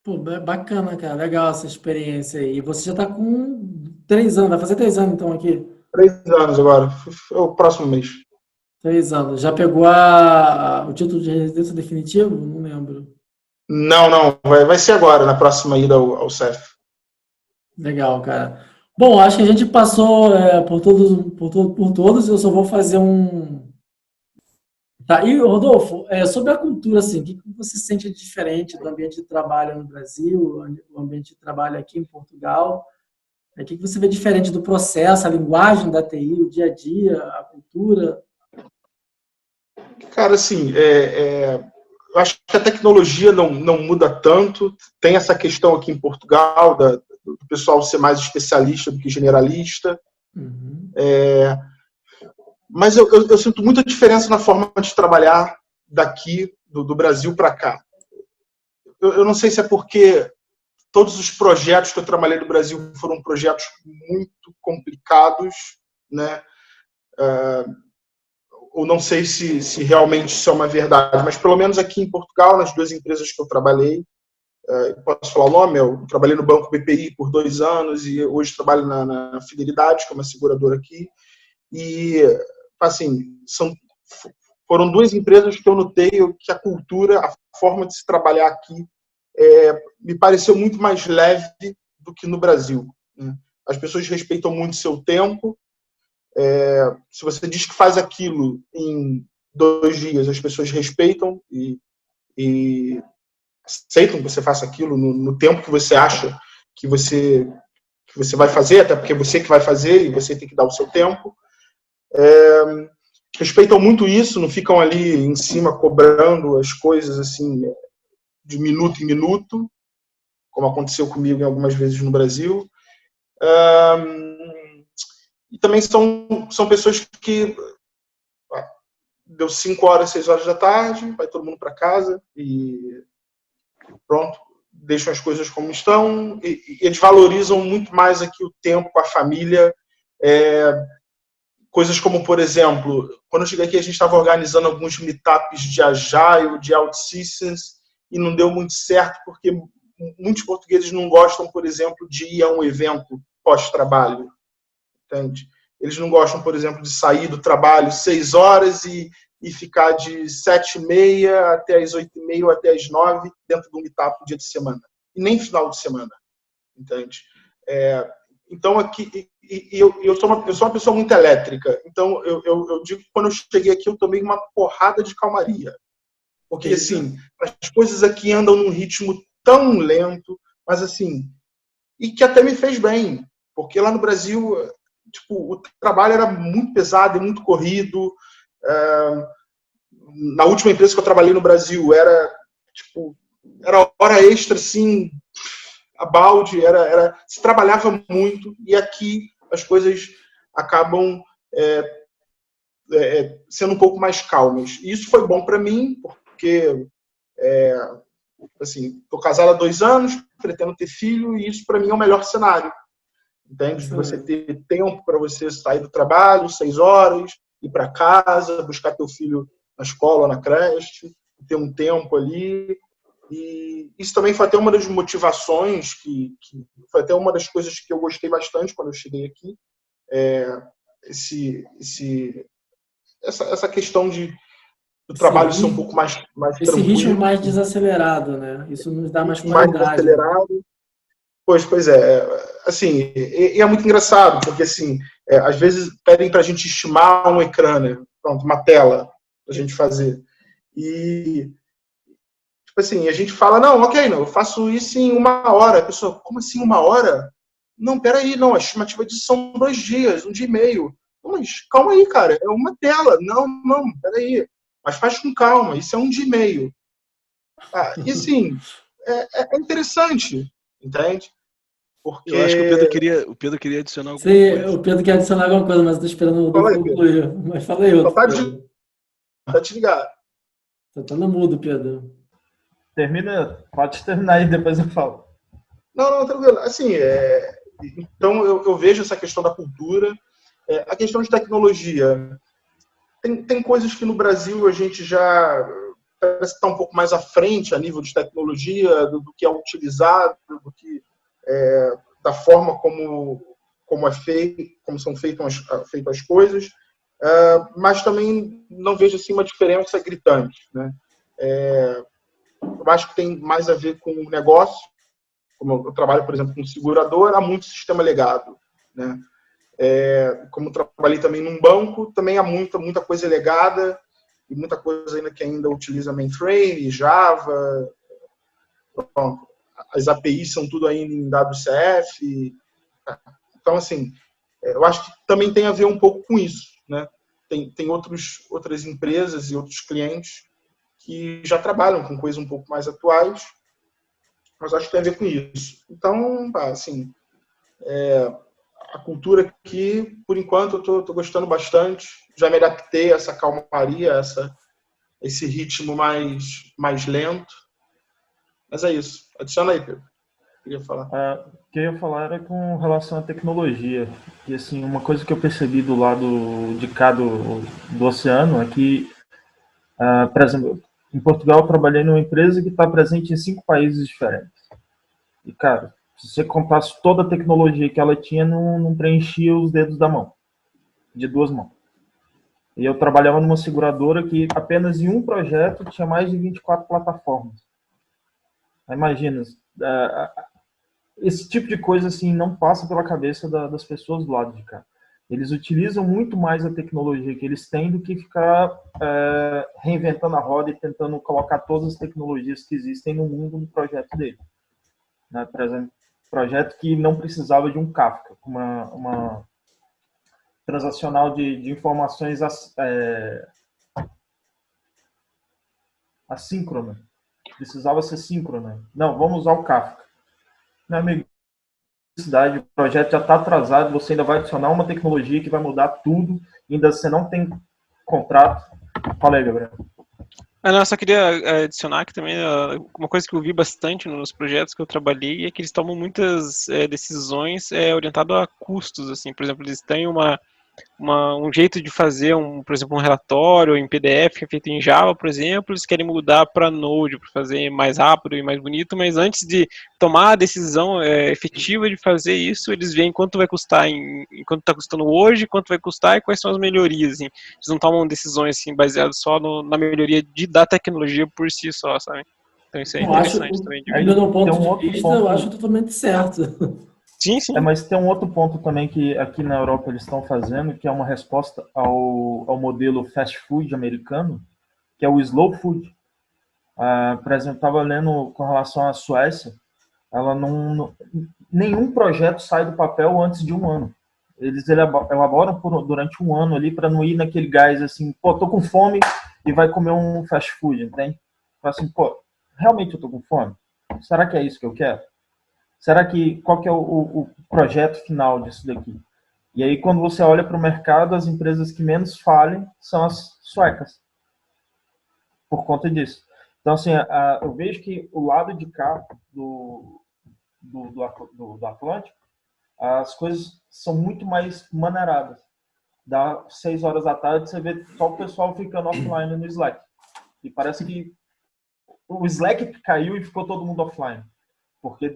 Pô, bacana, cara, legal essa experiência aí. E você já está com 3 anos, vai fazer 3 anos então aqui? 3 anos agora, é o próximo mês. 3 anos. Já pegou o título de residência definitivo? Não lembro. Não, vai ser agora, na próxima ida ao CEF. Legal, cara. Bom, acho que a gente passou por todos. Eu só vou fazer um. Tá, e Rodolfo, sobre a cultura, assim, o que você sente diferente do ambiente de trabalho no Brasil, o ambiente de trabalho aqui em Portugal? O que você vê diferente do processo, a linguagem da TI, o dia a dia, a cultura? Cara, assim, eu acho que a tecnologia não muda tanto. Tem essa questão aqui em Portugal do pessoal ser mais especialista do que generalista. Uhum. Mas eu sinto muita diferença na forma de trabalhar daqui, do Brasil para cá. Eu não sei se é porque todos os projetos que eu trabalhei no Brasil foram projetos muito complicados, né? Ou não sei se realmente isso é uma verdade, mas pelo menos aqui em Portugal, nas 2 empresas que eu trabalhei, posso falar o nome? Eu trabalhei no Banco BPI por 2 anos e hoje trabalho na Fidelidade, que é uma seguradora aqui. E, assim, foram 2 empresas que eu notei que a cultura, a forma de se trabalhar aqui, me pareceu muito mais leve do que no Brasil, né? As pessoas respeitam muito seu tempo. Se você diz que faz aquilo em 2 dias, as pessoas respeitam e aceitam que você faça aquilo no tempo que você acha que você vai fazer, até porque é você que vai fazer e você tem que dar o seu tempo. Respeitam muito isso, não ficam ali em cima cobrando as coisas assim de minuto em minuto, como aconteceu comigo em algumas vezes no Brasil. E também são pessoas que deu 5 horas, 6 horas da tarde, vai todo mundo para casa e pronto. deixam as coisas como estão, e eles valorizam muito mais aqui o tempo, a família. Coisas como, por exemplo, quando eu cheguei aqui, a gente estava organizando alguns meetups de Agile, de OutSystems, e não deu muito certo, porque muitos portugueses não gostam, por exemplo, de ir a um evento pós-trabalho. Entende? Eles não gostam, por exemplo, de sair do trabalho 6 horas e ficar de 7h30 até as 8h30 ou até as 9 dentro do meetup dia de semana. E nem final de semana. Entende? Então, aqui, eu sou uma pessoa muito elétrica. Então, eu digo que quando eu cheguei aqui, eu tomei uma porrada de calmaria. Porque, assim, as coisas aqui andam num ritmo tão lento, mas, assim, e que até me fez bem. Porque lá no Brasil, tipo, o trabalho era muito pesado e muito corrido. Na última empresa que eu trabalhei no Brasil, era hora extra, assim, a balde, se trabalhava muito, e aqui as coisas acabam sendo um pouco mais calmas. E isso foi bom para mim, porque assim, estou casado há 2 anos, pretendo ter filho, e isso para mim é o melhor cenário. Entende? Você ter tempo para você sair do trabalho, 6 horas, ir para casa, buscar teu filho na escola, na creche, ter um tempo ali. E isso também foi até uma das motivações, que foi até uma das coisas que eu gostei bastante quando eu cheguei aqui. Essa questão do trabalho ser um pouco mais tranquilo. Esse ritmo mais desacelerado, né? Isso nos dá mais mais qualidade. desacelerado. Pois é. Assim, e é muito engraçado, porque assim, às vezes pedem para a gente estimar um ecrã, né? Pronto, uma tela para a gente fazer. E assim, a gente fala, não, ok, não, eu faço isso em 1 hora. A pessoa, como assim 1 hora? Não, peraí, não, a estimativa disso são 2 dias, 1 dia e meio. Mas calma aí, cara, é uma tela. Não, peraí. Mas faz com calma, isso é 1 dia e meio. E assim, é interessante, entende? Porque... Eu acho que o Pedro queria adicionar alguma coisa. O Pedro quer adicionar alguma coisa, mas estou esperando o Rodolfo concluir. Mas fala aí, outro. Tá te ligado. Tá no mudo, Pedro. Pode terminar aí, depois eu falo. Não, tranquilo. Assim, então eu vejo essa questão da cultura, a questão de tecnologia. Tem coisas que no Brasil a gente já parece estar um pouco mais à frente a nível de tecnologia, do que é utilizado, do que da forma como são feitas as coisas, mas também não vejo assim uma diferença gritante, né? Eu acho que tem mais a ver com o negócio. Como eu trabalho, por exemplo, com seguradora, há muito sistema legado, né? Como trabalhei também num banco, também há muita coisa legada e muita coisa ainda que ainda utiliza mainframe, Java. Pronto. As APIs são tudo ainda em WCF. Então, assim, eu acho que também tem a ver um pouco com isso, né? Tem outras empresas e outros clientes que já trabalham com coisas um pouco mais atuais, mas acho que tem a ver com isso. Então, assim, a cultura aqui, por enquanto, eu estou gostando bastante. Já me adaptei a essa calmaria, esse ritmo mais lento. Mas é isso. Adiciona aí, Pedro. Queria falar. O que eu ia falar era com relação à tecnologia. E, assim, uma coisa que eu percebi do lado de cá do oceano é que, por exemplo, em Portugal eu trabalhei numa empresa que está presente em 5 países diferentes. E, cara, se você comprasse toda a tecnologia que ela tinha, não preenchia os dedos da mão, de 2 mãos. E eu trabalhava numa seguradora que apenas em um projeto tinha mais de 24 plataformas. Imagina, esse tipo de coisa assim não passa pela cabeça das pessoas do lado de cá. Eles utilizam muito mais a tecnologia que eles têm do que ficar reinventando a roda e tentando colocar todas as tecnologias que existem no mundo no projeto dele. Né? Por exemplo, projeto que não precisava de um Kafka, uma transacional de informações assíncrona. Precisava ser síncrona. Não, vamos usar o Kafka. Meu amigo, o projeto já está atrasado, você ainda vai adicionar uma tecnologia que vai mudar tudo, ainda você não tem contrato. Fala aí, Gabriel. Não, eu só queria adicionar que também uma coisa que eu vi bastante nos projetos que eu trabalhei é que eles tomam muitas decisões orientadas a custos, assim, por exemplo, eles têm um jeito de fazer, por exemplo, um relatório em PDF que é feito em Java, por exemplo, eles querem mudar para Node para fazer mais rápido e mais bonito, mas antes de tomar a decisão efetiva de fazer isso, eles veem quanto vai custar, quanto está custando hoje, quanto vai custar e quais são as melhorias. Assim. Eles não tomam decisões assim, baseadas só na melhoria da tecnologia por si só, sabe? Então isso é interessante também de ver. Do meu ponto Tem um de outro vista, ponto. eu acho totalmente certo. Sim, sim. Mas tem um outro ponto também que aqui na Europa eles estão fazendo, que é uma resposta ao modelo fast food americano, que é o slow food. Por exemplo, estava lendo com relação à Suécia, ela nenhum projeto sai do papel antes de um ano. Eles elaboram durante um ano ali para não ir naquele gás assim, pô, tô com fome e vai comer um fast food, entende? Assim, pô, realmente eu tô com fome? Será que é isso que eu quero? Qual que é o projeto final disso daqui? E aí, quando você olha para o mercado, as empresas que menos falem são as suecas, por conta disso. Então, assim, eu vejo que o lado de cá do Atlântico, as coisas são muito mais maneiradas. Dá 6 horas da tarde, você vê só o pessoal ficando offline no Slack. E parece que o Slack caiu e ficou todo mundo offline. Porque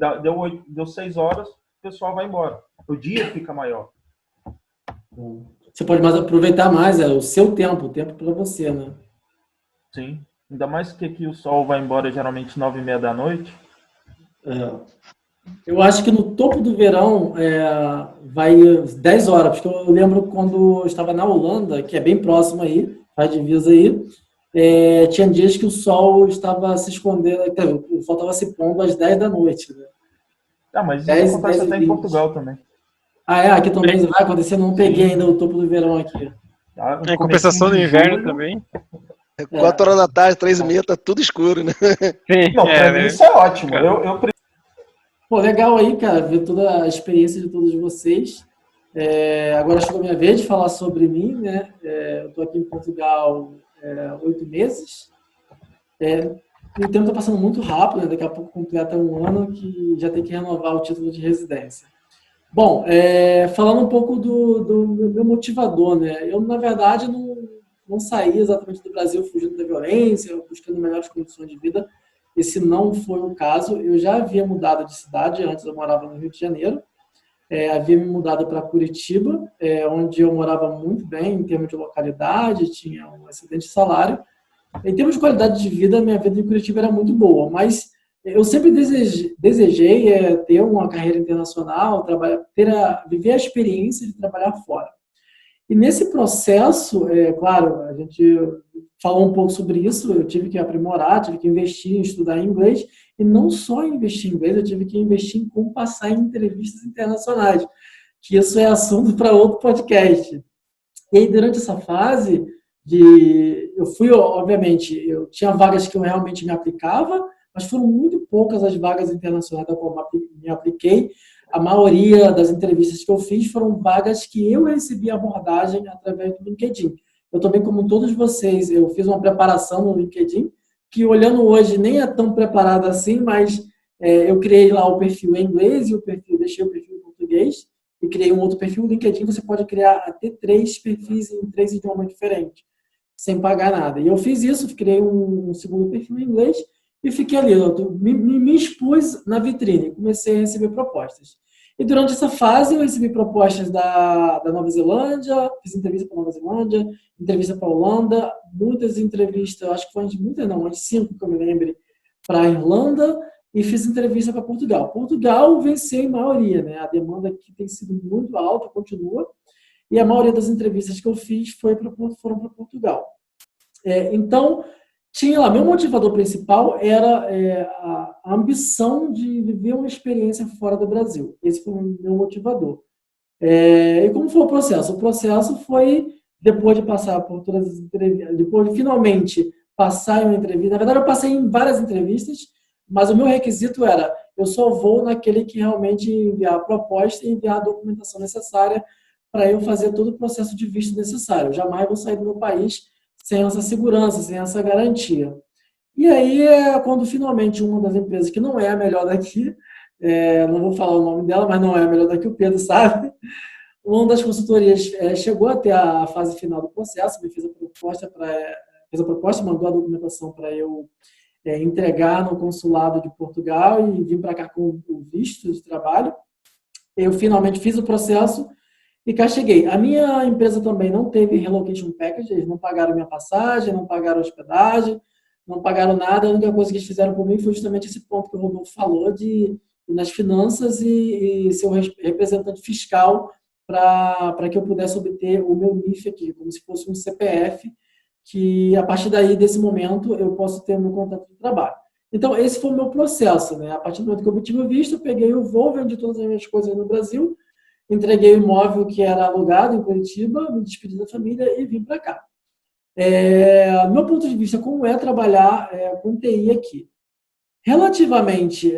deu 6 horas, o pessoal vai embora. O dia fica maior. Você pode aproveitar mais, o seu tempo, o tempo para você, né? Sim. Ainda mais que aqui o sol vai embora geralmente 9h30 da noite. Eu acho que no topo do verão vai 10 horas, porque eu lembro quando eu estava na Holanda, que é bem próximo aí, faz divisa aí, tinha dias que o sol estava se escondendo, o sol estava se pondo às 10 da noite. Né? Mas isso acontece até em Portugal também. Aqui também vai acontecer, não peguei ainda o topo do verão aqui. Em compensação do inverno também. 4 horas da tarde, 3h30, tá tudo escuro, né? Sim, não, pra mim isso é ótimo. Pô, legal aí, cara, ver toda a experiência de todos vocês. Agora chegou a minha vez de falar sobre mim, né? Eu tô aqui em Portugal 8 meses. O tempo está passando muito rápido, né? Daqui a pouco completa um ano que já tem que renovar o título de residência. Bom, falando um pouco do meu motivador, né? Eu, na verdade, não saí exatamente do Brasil fugindo da violência, buscando melhores condições de vida. Esse não foi o caso. Eu já havia mudado de cidade, antes eu morava no Rio de Janeiro. Havia me mudado para Curitiba, onde eu morava muito bem em termos de localidade, tinha um excelente salário. Em termos de qualidade de vida, minha vida em Curitiba era muito boa, mas eu sempre desejei ter uma carreira internacional, viver a experiência de trabalhar fora. E nesse processo, claro, a gente falou um pouco sobre isso, eu tive que aprimorar, tive que investir em estudar inglês, e não só investir em inglês, eu tive que investir em como passar em entrevistas internacionais, que isso é assunto para outro podcast. E aí, durante essa fase, eu fui, obviamente, eu tinha vagas que eu realmente me aplicava, mas foram muito poucas as vagas internacionais da qual me apliquei. A maioria das entrevistas que eu fiz foram vagas que eu recebi abordagem através do LinkedIn. Eu também, como todos vocês, eu fiz uma preparação no LinkedIn, que olhando hoje nem é tão preparada assim, mas eu criei lá o perfil em inglês e deixei o perfil em português e criei um outro perfil. No LinkedIn você pode criar até 3 perfis em 3 idiomas diferentes, sem pagar nada. E eu fiz isso, criei um segundo perfil em inglês e fiquei ali, me expus na vitrine, comecei a receber propostas. E durante essa fase eu recebi propostas da Nova Zelândia, fiz entrevista para a Nova Zelândia, entrevista para a Holanda, muitas entrevistas, acho que foi umas 5 que eu me lembre, para a Irlanda, e fiz entrevista para Portugal. Portugal venceu em maioria, né? A demanda aqui tem sido muito alta, continua, e a maioria das entrevistas que eu fiz foram para Portugal. Então, tinha lá, meu motivador principal era a ambição de viver uma experiência fora do Brasil. Esse foi o meu motivador. E como foi o processo? O processo foi, depois de passar por todas as entrevistas, depois de finalmente passar em uma entrevista, na verdade eu passei em várias entrevistas, mas o meu requisito era, eu só vou naquele que realmente enviar a proposta e enviar a documentação necessária para eu fazer todo o processo de visto necessário. Eu jamais vou sair do meu país sem essa segurança, sem essa garantia. E aí, quando finalmente uma das empresas, que não é a melhor daqui, não vou falar o nome dela, mas não é a melhor daqui, o Pedro sabe, uma das consultorias chegou até a fase final do processo, me fez a proposta, mandou a documentação para eu entregar no consulado de Portugal e vim para cá com o visto de trabalho. Eu finalmente fiz o processo e cá cheguei. A minha empresa também não teve relocation package, eles não pagaram minha passagem, não pagaram hospedagem, não pagaram nada. A única coisa que eles fizeram por mim foi justamente esse ponto que o Rodolfo falou de nas finanças e ser o representante fiscal para que eu pudesse obter o meu NIF aqui, como se fosse um CPF, que a partir daí, desse momento, eu posso ter o meu contrato de trabalho. Então, esse foi o meu processo, né? A partir do momento que eu obtive o visto, eu peguei o voo, vendi todas as minhas coisas no Brasil, entreguei o imóvel que era alugado em Curitiba, me despedi da família e vim para cá. Meu ponto de vista, como é trabalhar com TI aqui? Relativamente,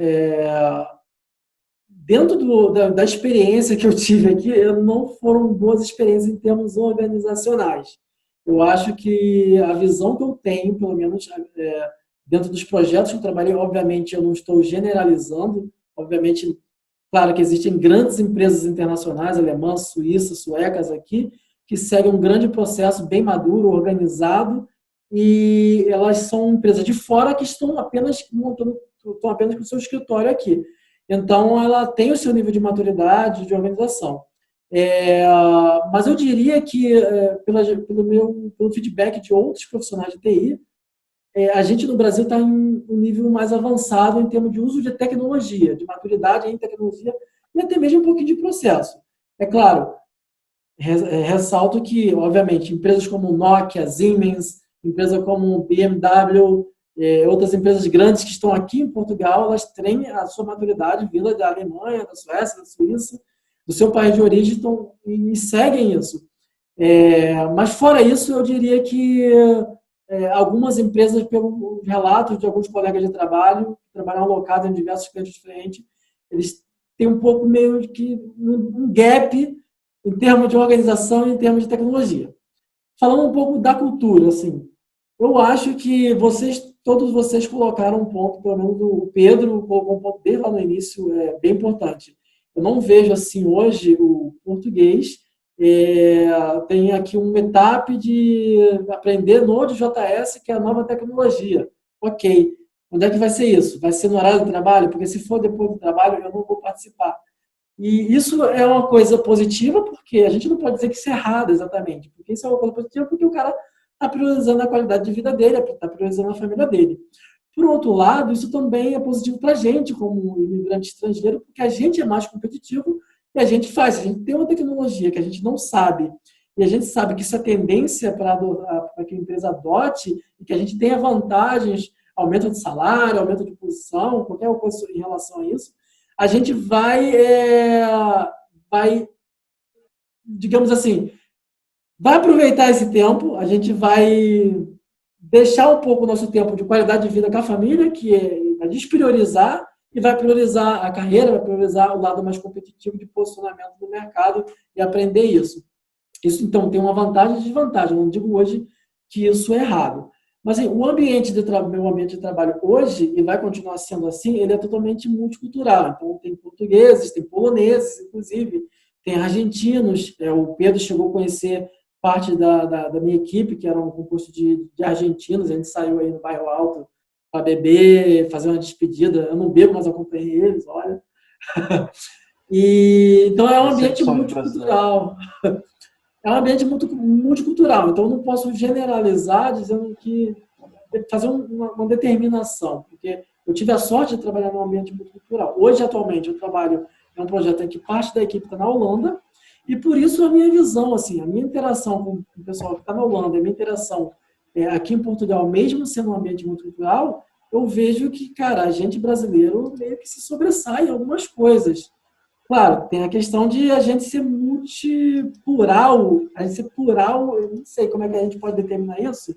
dentro da experiência que eu tive aqui, não foram boas experiências em termos organizacionais. Eu acho que a visão que eu tenho, pelo menos dentro dos projetos que eu trabalhei, obviamente eu não estou generalizando, obviamente, claro que existem grandes empresas internacionais, alemãs, suíças, suecas aqui, que seguem um grande processo bem maduro, organizado, e elas são empresas de fora que estão apenas com o seu escritório aqui. Então, ela tem o seu nível de organização. Mas eu diria que, pelo feedback de outros profissionais de TI, a gente no Brasil está em um nível mais avançado em termos de uso de tecnologia, de maturidade em tecnologia e até mesmo um pouquinho de processo. É claro, ressalto que, obviamente, empresas como Nokia, Siemens, empresas como BMW, outras empresas grandes que estão aqui em Portugal, elas têm a sua maturidade vinda da Alemanha, da Suécia, da Suíça, do seu país de origem e seguem isso. Mas fora isso, eu diria que algumas empresas, pelos relatos de alguns colegas de trabalho, que trabalham alocados em diversos clientes diferentes, eles têm um pouco meio que um gap em termos de organização e em termos de tecnologia. Falando um pouco da cultura, assim, eu acho que todos vocês colocaram um ponto, pelo menos o Pedro colocou um ponto desde lá no início, bem importante. Eu não vejo assim hoje o português tem aqui uma etapa de aprender Node.js, que é a nova tecnologia. Ok. Onde é que vai ser isso? Vai ser no horário do trabalho? Porque se for depois do trabalho, eu não vou participar. E isso é uma coisa positiva, porque a gente não pode dizer que isso é errado exatamente. Porque isso é uma coisa positiva porque o cara está priorizando a qualidade de vida dele, está priorizando a família dele. Por outro lado, isso também é positivo para a gente, como imigrante estrangeiro, porque a gente é mais competitivo e a gente faz. A gente tem uma tecnologia que a gente não sabe, e a gente sabe que isso é tendência para que a empresa adote, e que a gente tenha vantagens, aumento de salário, aumento de posição, qualquer coisa em relação a isso, a gente vai digamos assim, vai aproveitar esse tempo, a gente vai deixar um pouco o nosso tempo de qualidade de vida com a família, que vai despriorizar, e vai priorizar a carreira, vai priorizar o lado mais competitivo de posicionamento no mercado e aprender isso. Isso, então, tem uma vantagem e desvantagem. Eu não digo hoje que isso é errado. Mas assim, meu ambiente de trabalho hoje, e vai continuar sendo assim, ele é totalmente multicultural. Então, tem portugueses, tem poloneses, inclusive, tem argentinos. O Pedro chegou a conhecer parte da minha equipe, que era um concurso de argentinos. A gente saiu aí no Bairro Alto para beber, fazer uma despedida. Eu não bebo, mas acompanhei eles, olha. Então, é um ambiente multicultural. É um ambiente muito multicultural, então eu não posso generalizar dizendo que fazer uma determinação, porque eu tive a sorte de trabalhar num ambiente multicultural. Hoje, atualmente, eu trabalho em um projeto em que parte da equipe está na Holanda, e por isso a minha visão, assim, a minha interação com o pessoal que está na Holanda, a minha interação aqui em Portugal, mesmo sendo um ambiente multicultural, eu vejo que, cara, a gente brasileiro meio que se sobressai em algumas coisas. Claro, tem a questão de a gente ser multiplural, eu não sei como é que a gente pode determinar isso,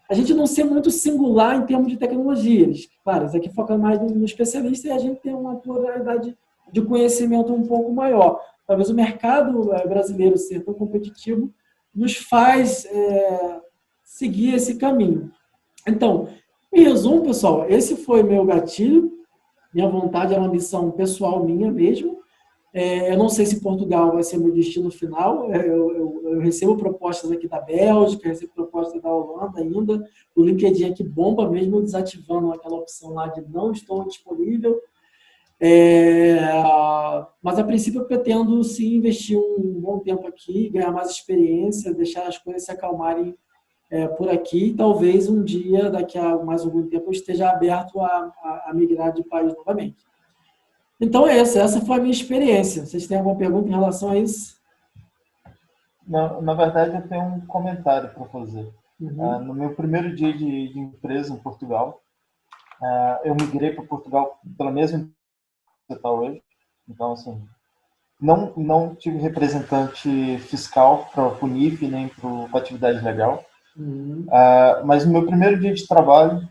a gente não ser muito singular em termos de tecnologias. Claro, isso aqui foca mais no especialista e a gente tem uma pluralidade de conhecimento um pouco maior. Talvez o mercado brasileiro ser tão competitivo nos faz seguir esse caminho. Então, em resumo, pessoal, esse foi meu gatilho. Minha vontade é uma missão pessoal minha mesmo. Eu não sei se Portugal vai ser meu destino final. Eu recebo propostas aqui da Bélgica, recebo propostas da Holanda ainda. O LinkedIn aqui bomba, mesmo desativando aquela opção lá de não estou disponível. Mas, a princípio, eu pretendo, sim, investir um bom tempo aqui, ganhar mais experiência, deixar as coisas se acalmarem por aqui. E talvez um dia, daqui a mais algum tempo, eu esteja aberto a migrar de país novamente. Então é isso, essa foi a minha experiência. Vocês têm alguma pergunta em relação a isso? Na verdade, eu tenho um comentário para fazer. No meu primeiro dia de empresa em Portugal, eu migrei para Portugal pela mesma empresa que você está hoje. Então, assim, não tive representante fiscal para o NIF nem para a atividade legal. Mas no meu primeiro dia de trabalho,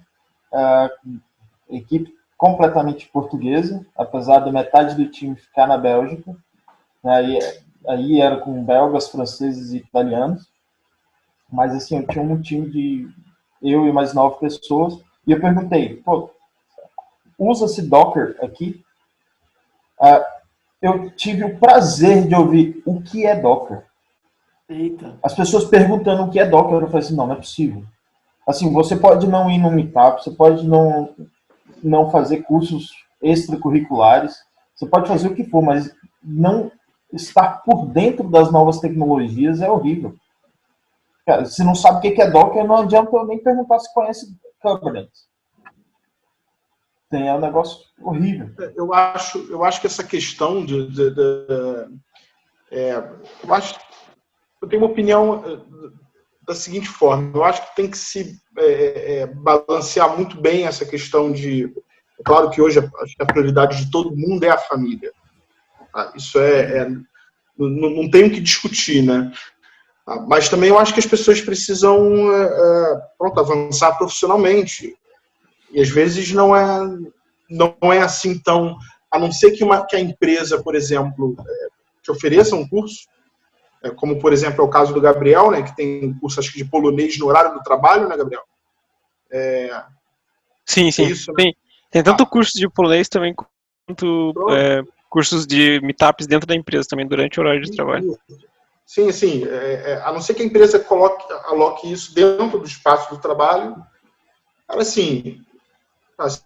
equipe completamente portuguesa, apesar da metade do time ficar na Bélgica. Aí era com belgas, franceses e italianos. Mas, assim, eu tinha um time de eu e mais 9 pessoas. E eu perguntei, usa-se Docker aqui? Eu tive o prazer de ouvir o que é Docker. Eita. As pessoas perguntando o que é Docker, eu falei assim, não é possível. Assim, você pode não ir no Meetup, você pode não fazer cursos extracurriculares, você pode fazer o que for, mas não estar por dentro das novas tecnologias é horrível. Cara, se não sabe o que é Docker, não adianta eu nem perguntar se conhece Kubernetes. É um negócio horrível. Eu acho que essa questão eu tenho uma opinião da seguinte forma. Eu acho que tem que se balancear muito bem essa questão de... É claro que hoje acho que a prioridade de todo mundo é a família. Isso não tem o que discutir, né? Mas também eu acho que as pessoas precisam avançar profissionalmente. E às vezes não é assim tão... A não ser que a empresa, por exemplo, te ofereça um curso, como, por exemplo, é o caso do Gabriel, né, que tem um curso, acho que de polonês no horário do trabalho, né, Gabriel? Sim. Isso, né? Tem tanto curso de polonês também, quanto cursos de meetups dentro da empresa também, durante o horário de trabalho. Sim, a não ser que a empresa aloque isso dentro do espaço do trabalho. Cara, assim,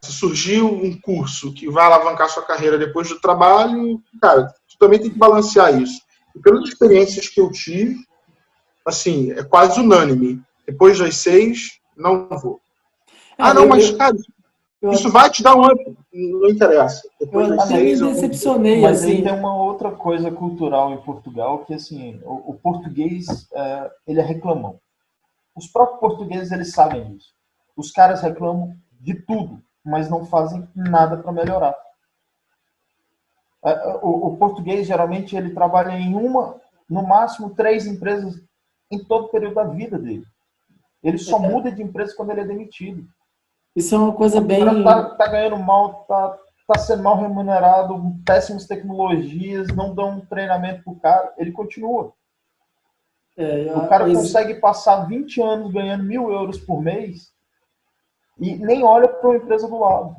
se surgiu um curso que vai alavancar sua carreira depois do trabalho, cara, tu também tem que balancear isso. E pelas experiências que eu tive, assim, é quase unânime. Depois das 6, não vou. Mas, cara, isso vai te dar um up. Não interessa. Depois das 6, eu me decepcionei. Mas assim. aí tem uma outra coisa cultural em Portugal, que, assim, o português, ele é reclamão. Os próprios portugueses, eles sabem disso. Os caras reclamam de tudo, mas não fazem nada para melhorar. O português, geralmente, ele trabalha em no máximo 3 empresas em todo o período da vida dele. Ele só muda de empresa quando ele é demitido. Isso é uma coisa bem... O cara tá ganhando mal, tá sendo mal remunerado, péssimas tecnologias, não dão um treinamento pro cara, ele continua. O cara consegue passar 20 anos ganhando 1.000 euros por mês e nem olha para a empresa do lado.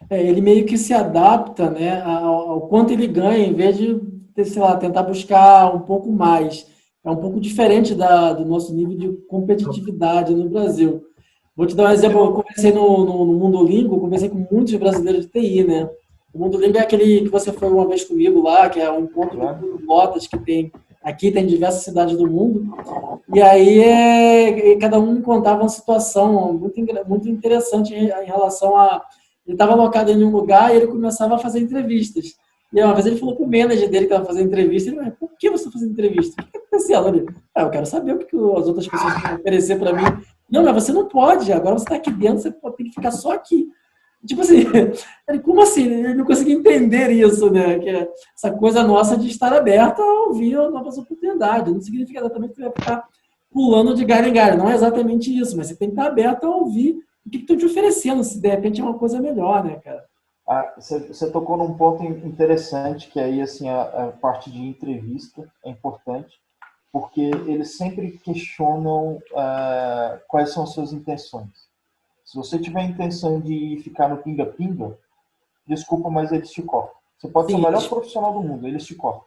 Ele meio que se adapta, né, ao quanto ele ganha, em vez de, sei lá, tentar buscar um pouco mais. É um pouco diferente do nosso nível de competitividade no Brasil. Vou te dar um exemplo. Eu conversei no Mundolingo, conversei com muitos brasileiros de TI, né? O Mundolingo é aquele que você foi uma vez comigo lá, que é um encontro de lotas que tem aqui, tem em diversas cidades do mundo. E aí cada um contava uma situação muito interessante em relação a... Ele estava alocado em um lugar e ele começava a fazer entrevistas. E uma vez ele falou pro manager dele que estava fazendo entrevista, ele falou, por que você está fazendo entrevista? O que está acontecendo ali? Eu quero saber o que as outras pessoas vão oferecer para mim. Não, mas você não pode, agora você está aqui dentro, você tem que ficar só aqui. Tipo assim, como assim? Ele não conseguia entender isso, né? Que é essa coisa nossa de estar aberto a ouvir novas oportunidades. Não significa exatamente que você vai ficar pulando de galho em galho. Não é exatamente isso, mas você tem que estar aberto a ouvir o que estão te oferecendo, se de repente é uma coisa melhor, né, cara? Você tocou num ponto interessante, que aí, assim, a parte de entrevista é importante, porque eles sempre questionam quais são as suas intenções. Se você tiver a intenção de ficar no pinga-pinga, desculpa, mas eles te cortam. Você pode ser o melhor profissional do mundo, eles te cortam.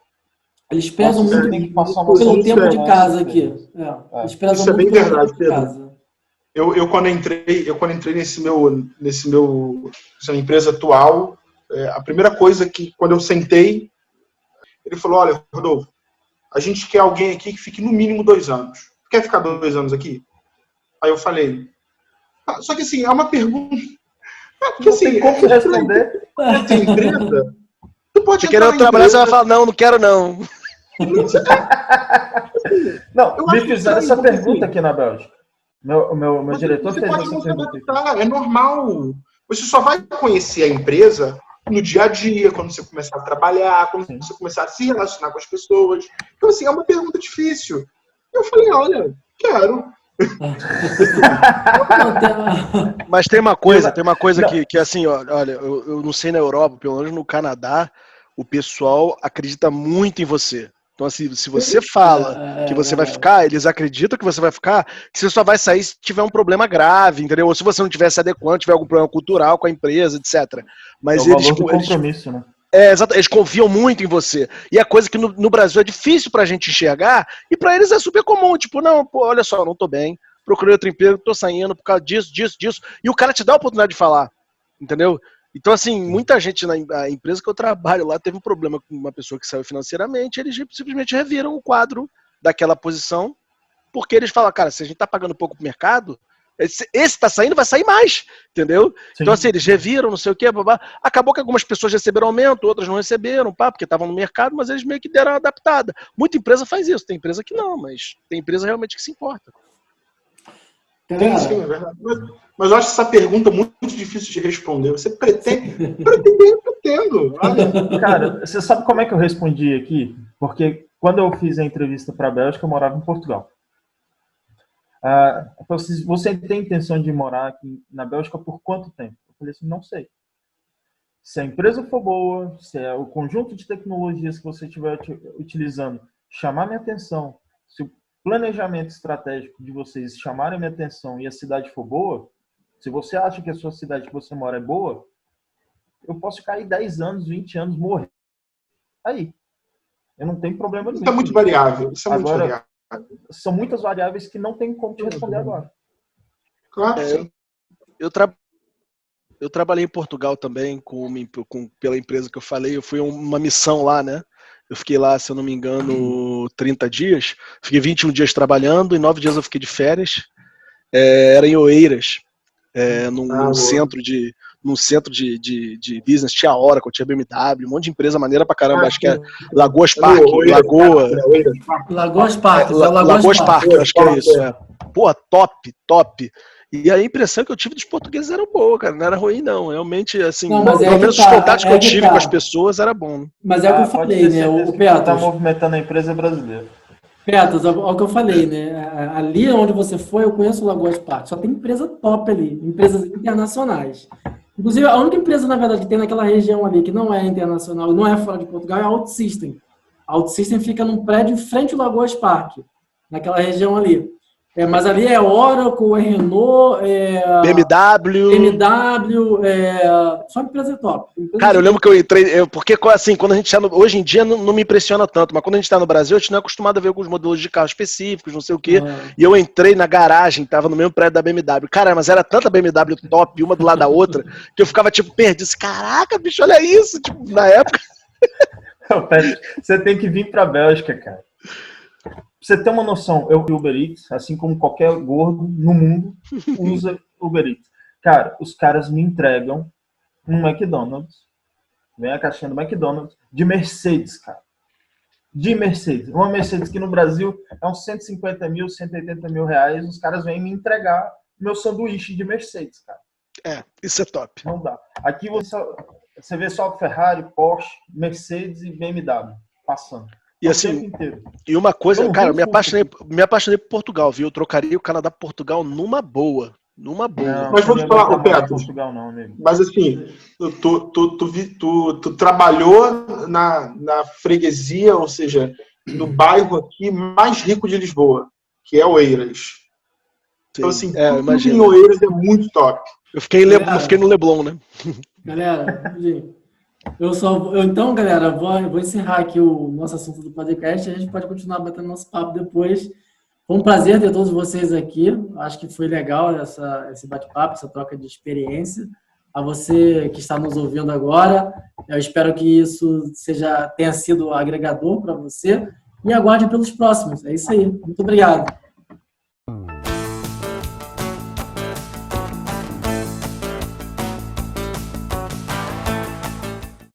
Eles prezam Você muito tem que passar uma pelo tempo de segurança casa pra aqui. eles. Eles prezam Isso é muito bem pelo verdade, tempo de casa. Eu quando entrei nessa empresa atual, a primeira coisa que, quando eu sentei, ele falou: olha, Rodolfo, a gente quer alguém aqui que fique no mínimo 2 anos. Quer ficar 2 anos aqui? Aí eu falei, só que assim, é uma pergunta. Porque, Não tem como responder. Essa empresa, tu pode Se querer trabalhar, você vai falar, não quero não. Não, Eu me acho fizeram estranho, essa porque, pergunta assim, aqui na Bélgica. Meu diretor você fez pode essa não se pergunta aqui. adaptar, é normal. Você só vai conhecer a empresa no dia a dia, quando você começar a trabalhar, quando você começar a se relacionar com as pessoas. Então, assim, é uma pergunta difícil. Eu falei, olha, quero. Mas tem uma coisa que assim, olha, eu não sei na Europa, pelo menos no Canadá, o pessoal acredita muito em você. Então, assim, se você fala que você vai ficar, eles acreditam que você vai ficar, que você só vai sair se tiver um problema grave, entendeu? Ou se você não estiver se adequando, tiver algum problema cultural com a empresa, etc. Mas é o valor do compromisso, né? Exato, eles confiam muito em você. E a coisa que no Brasil é difícil pra gente enxergar, e pra eles é super comum. Tipo, não, pô, olha só, não tô bem, procurei outro emprego, tô saindo por causa disso. E o cara te dá a oportunidade de falar, entendeu? Então, assim, muita gente na empresa que eu trabalho lá teve um problema com uma pessoa que saiu financeiramente, eles simplesmente reviram o quadro daquela posição, porque eles falam, cara, se a gente tá pagando pouco pro mercado, esse tá saindo, vai sair mais, entendeu? Sim. Então, assim, eles reviram, não sei o quê, babá. Acabou que algumas pessoas receberam aumento, outras não receberam, porque estavam no mercado, mas eles meio que deram uma adaptada. Muita empresa faz isso, tem empresa que não, mas tem empresa realmente que se importa. Tem sim, é verdade. Mas eu acho essa pergunta muito difícil de responder. Você pretende? Eu pretendo. Olha. Cara, você sabe como é que eu respondi aqui? Porque quando eu fiz a entrevista para a Bélgica, eu morava em Portugal. Você tem intenção de morar aqui na Bélgica por quanto tempo? Eu falei assim, não sei. Se a empresa for boa, se é o conjunto de tecnologias que você estiver utilizando chamar minha atenção, se o planejamento estratégico de vocês chamarem minha atenção e a cidade for boa, se você acha que a sua cidade que você mora é boa, eu posso ficar aí 10 anos, 20 anos, morrer. Aí. Eu não tenho problema nenhum. Isso é muito variável. Isso é muito variável. São muitas variáveis que não tem como te responder agora. Claro, sim. Eu trabalhei em Portugal também pela empresa que eu falei. Eu fui uma missão lá, né? Eu fiquei lá, se eu não me engano, 30 dias. Fiquei 21 dias trabalhando e 9 dias eu fiquei de férias. Era em Oeiras, num centro de business. Tinha Oracle, tinha BMW, um monte de empresa maneira pra caramba. Acho que é Lagoas Park. Lagoas Park, eu acho que é isso. Pô, top. E a impressão que eu tive dos portugueses era boa, cara. Não era ruim, não. Realmente, assim, pelo menos os contatos que eu tive com as pessoas era bom. Mas é o que eu falei, né? O Petros tá movimentando a empresa brasileira. Petros, é o que eu falei, né? Ali onde você foi, eu conheço o Lagoas Park. Só tem empresa top ali, empresas internacionais. Inclusive, a única empresa, na verdade, que tem naquela região ali, que não é internacional, não é fora de Portugal, é a OutSystem. A OutSystem fica num prédio em frente ao Lagoas Park, naquela região ali. Mas ali é Oracle, é Renault, BMW, só empresa top. Cara, eu lembro que eu entrei, porque assim, quando a gente tá hoje em dia não me impressiona tanto, mas quando a gente tá no Brasil, a gente não é acostumado a ver alguns modelos de carro específicos, não sei o quê, e eu entrei na garagem, tava no mesmo prédio da BMW. Cara, mas era tanta BMW top, uma do lado da outra, que eu ficava, tipo, perdido. Caraca, bicho, olha isso, tipo, na época. Você tem que vir pra Bélgica, cara. Pra você ter uma noção, eu Uber Eats, assim como qualquer gordo no mundo, usa Uber Eats. Cara, os caras me entregam um McDonald's, vem a caixinha do McDonald's, de Mercedes, cara. De Mercedes. Uma Mercedes que no Brasil é uns 150 mil, 180 mil reais, os caras vêm me entregar meu sanduíche de Mercedes, cara. Isso é top. Não dá. Aqui você vê só Ferrari, Porsche, Mercedes e BMW passando. E assim, e uma coisa, cara, eu me apaixonei por Portugal, viu? Eu trocaria o Canadá por Portugal numa boa. Numa boa. Não, mas vou te falar, Petros, mas assim, tu trabalhou na freguesia, ou seja, do bairro aqui mais rico de Lisboa, que é Oeiras. Então, assim, tudo em Oeiras é muito top. Eu fiquei no Leblon, né? Galera, então, galera, vou encerrar aqui o nosso assunto do podcast. A gente pode continuar batendo nosso papo depois. Foi um prazer ter todos vocês aqui. Acho que foi legal esse bate-papo, essa troca de experiência. A você que está nos ouvindo agora, eu espero que isso tenha sido agregador para você. E aguarde pelos próximos. É isso aí. Muito obrigado.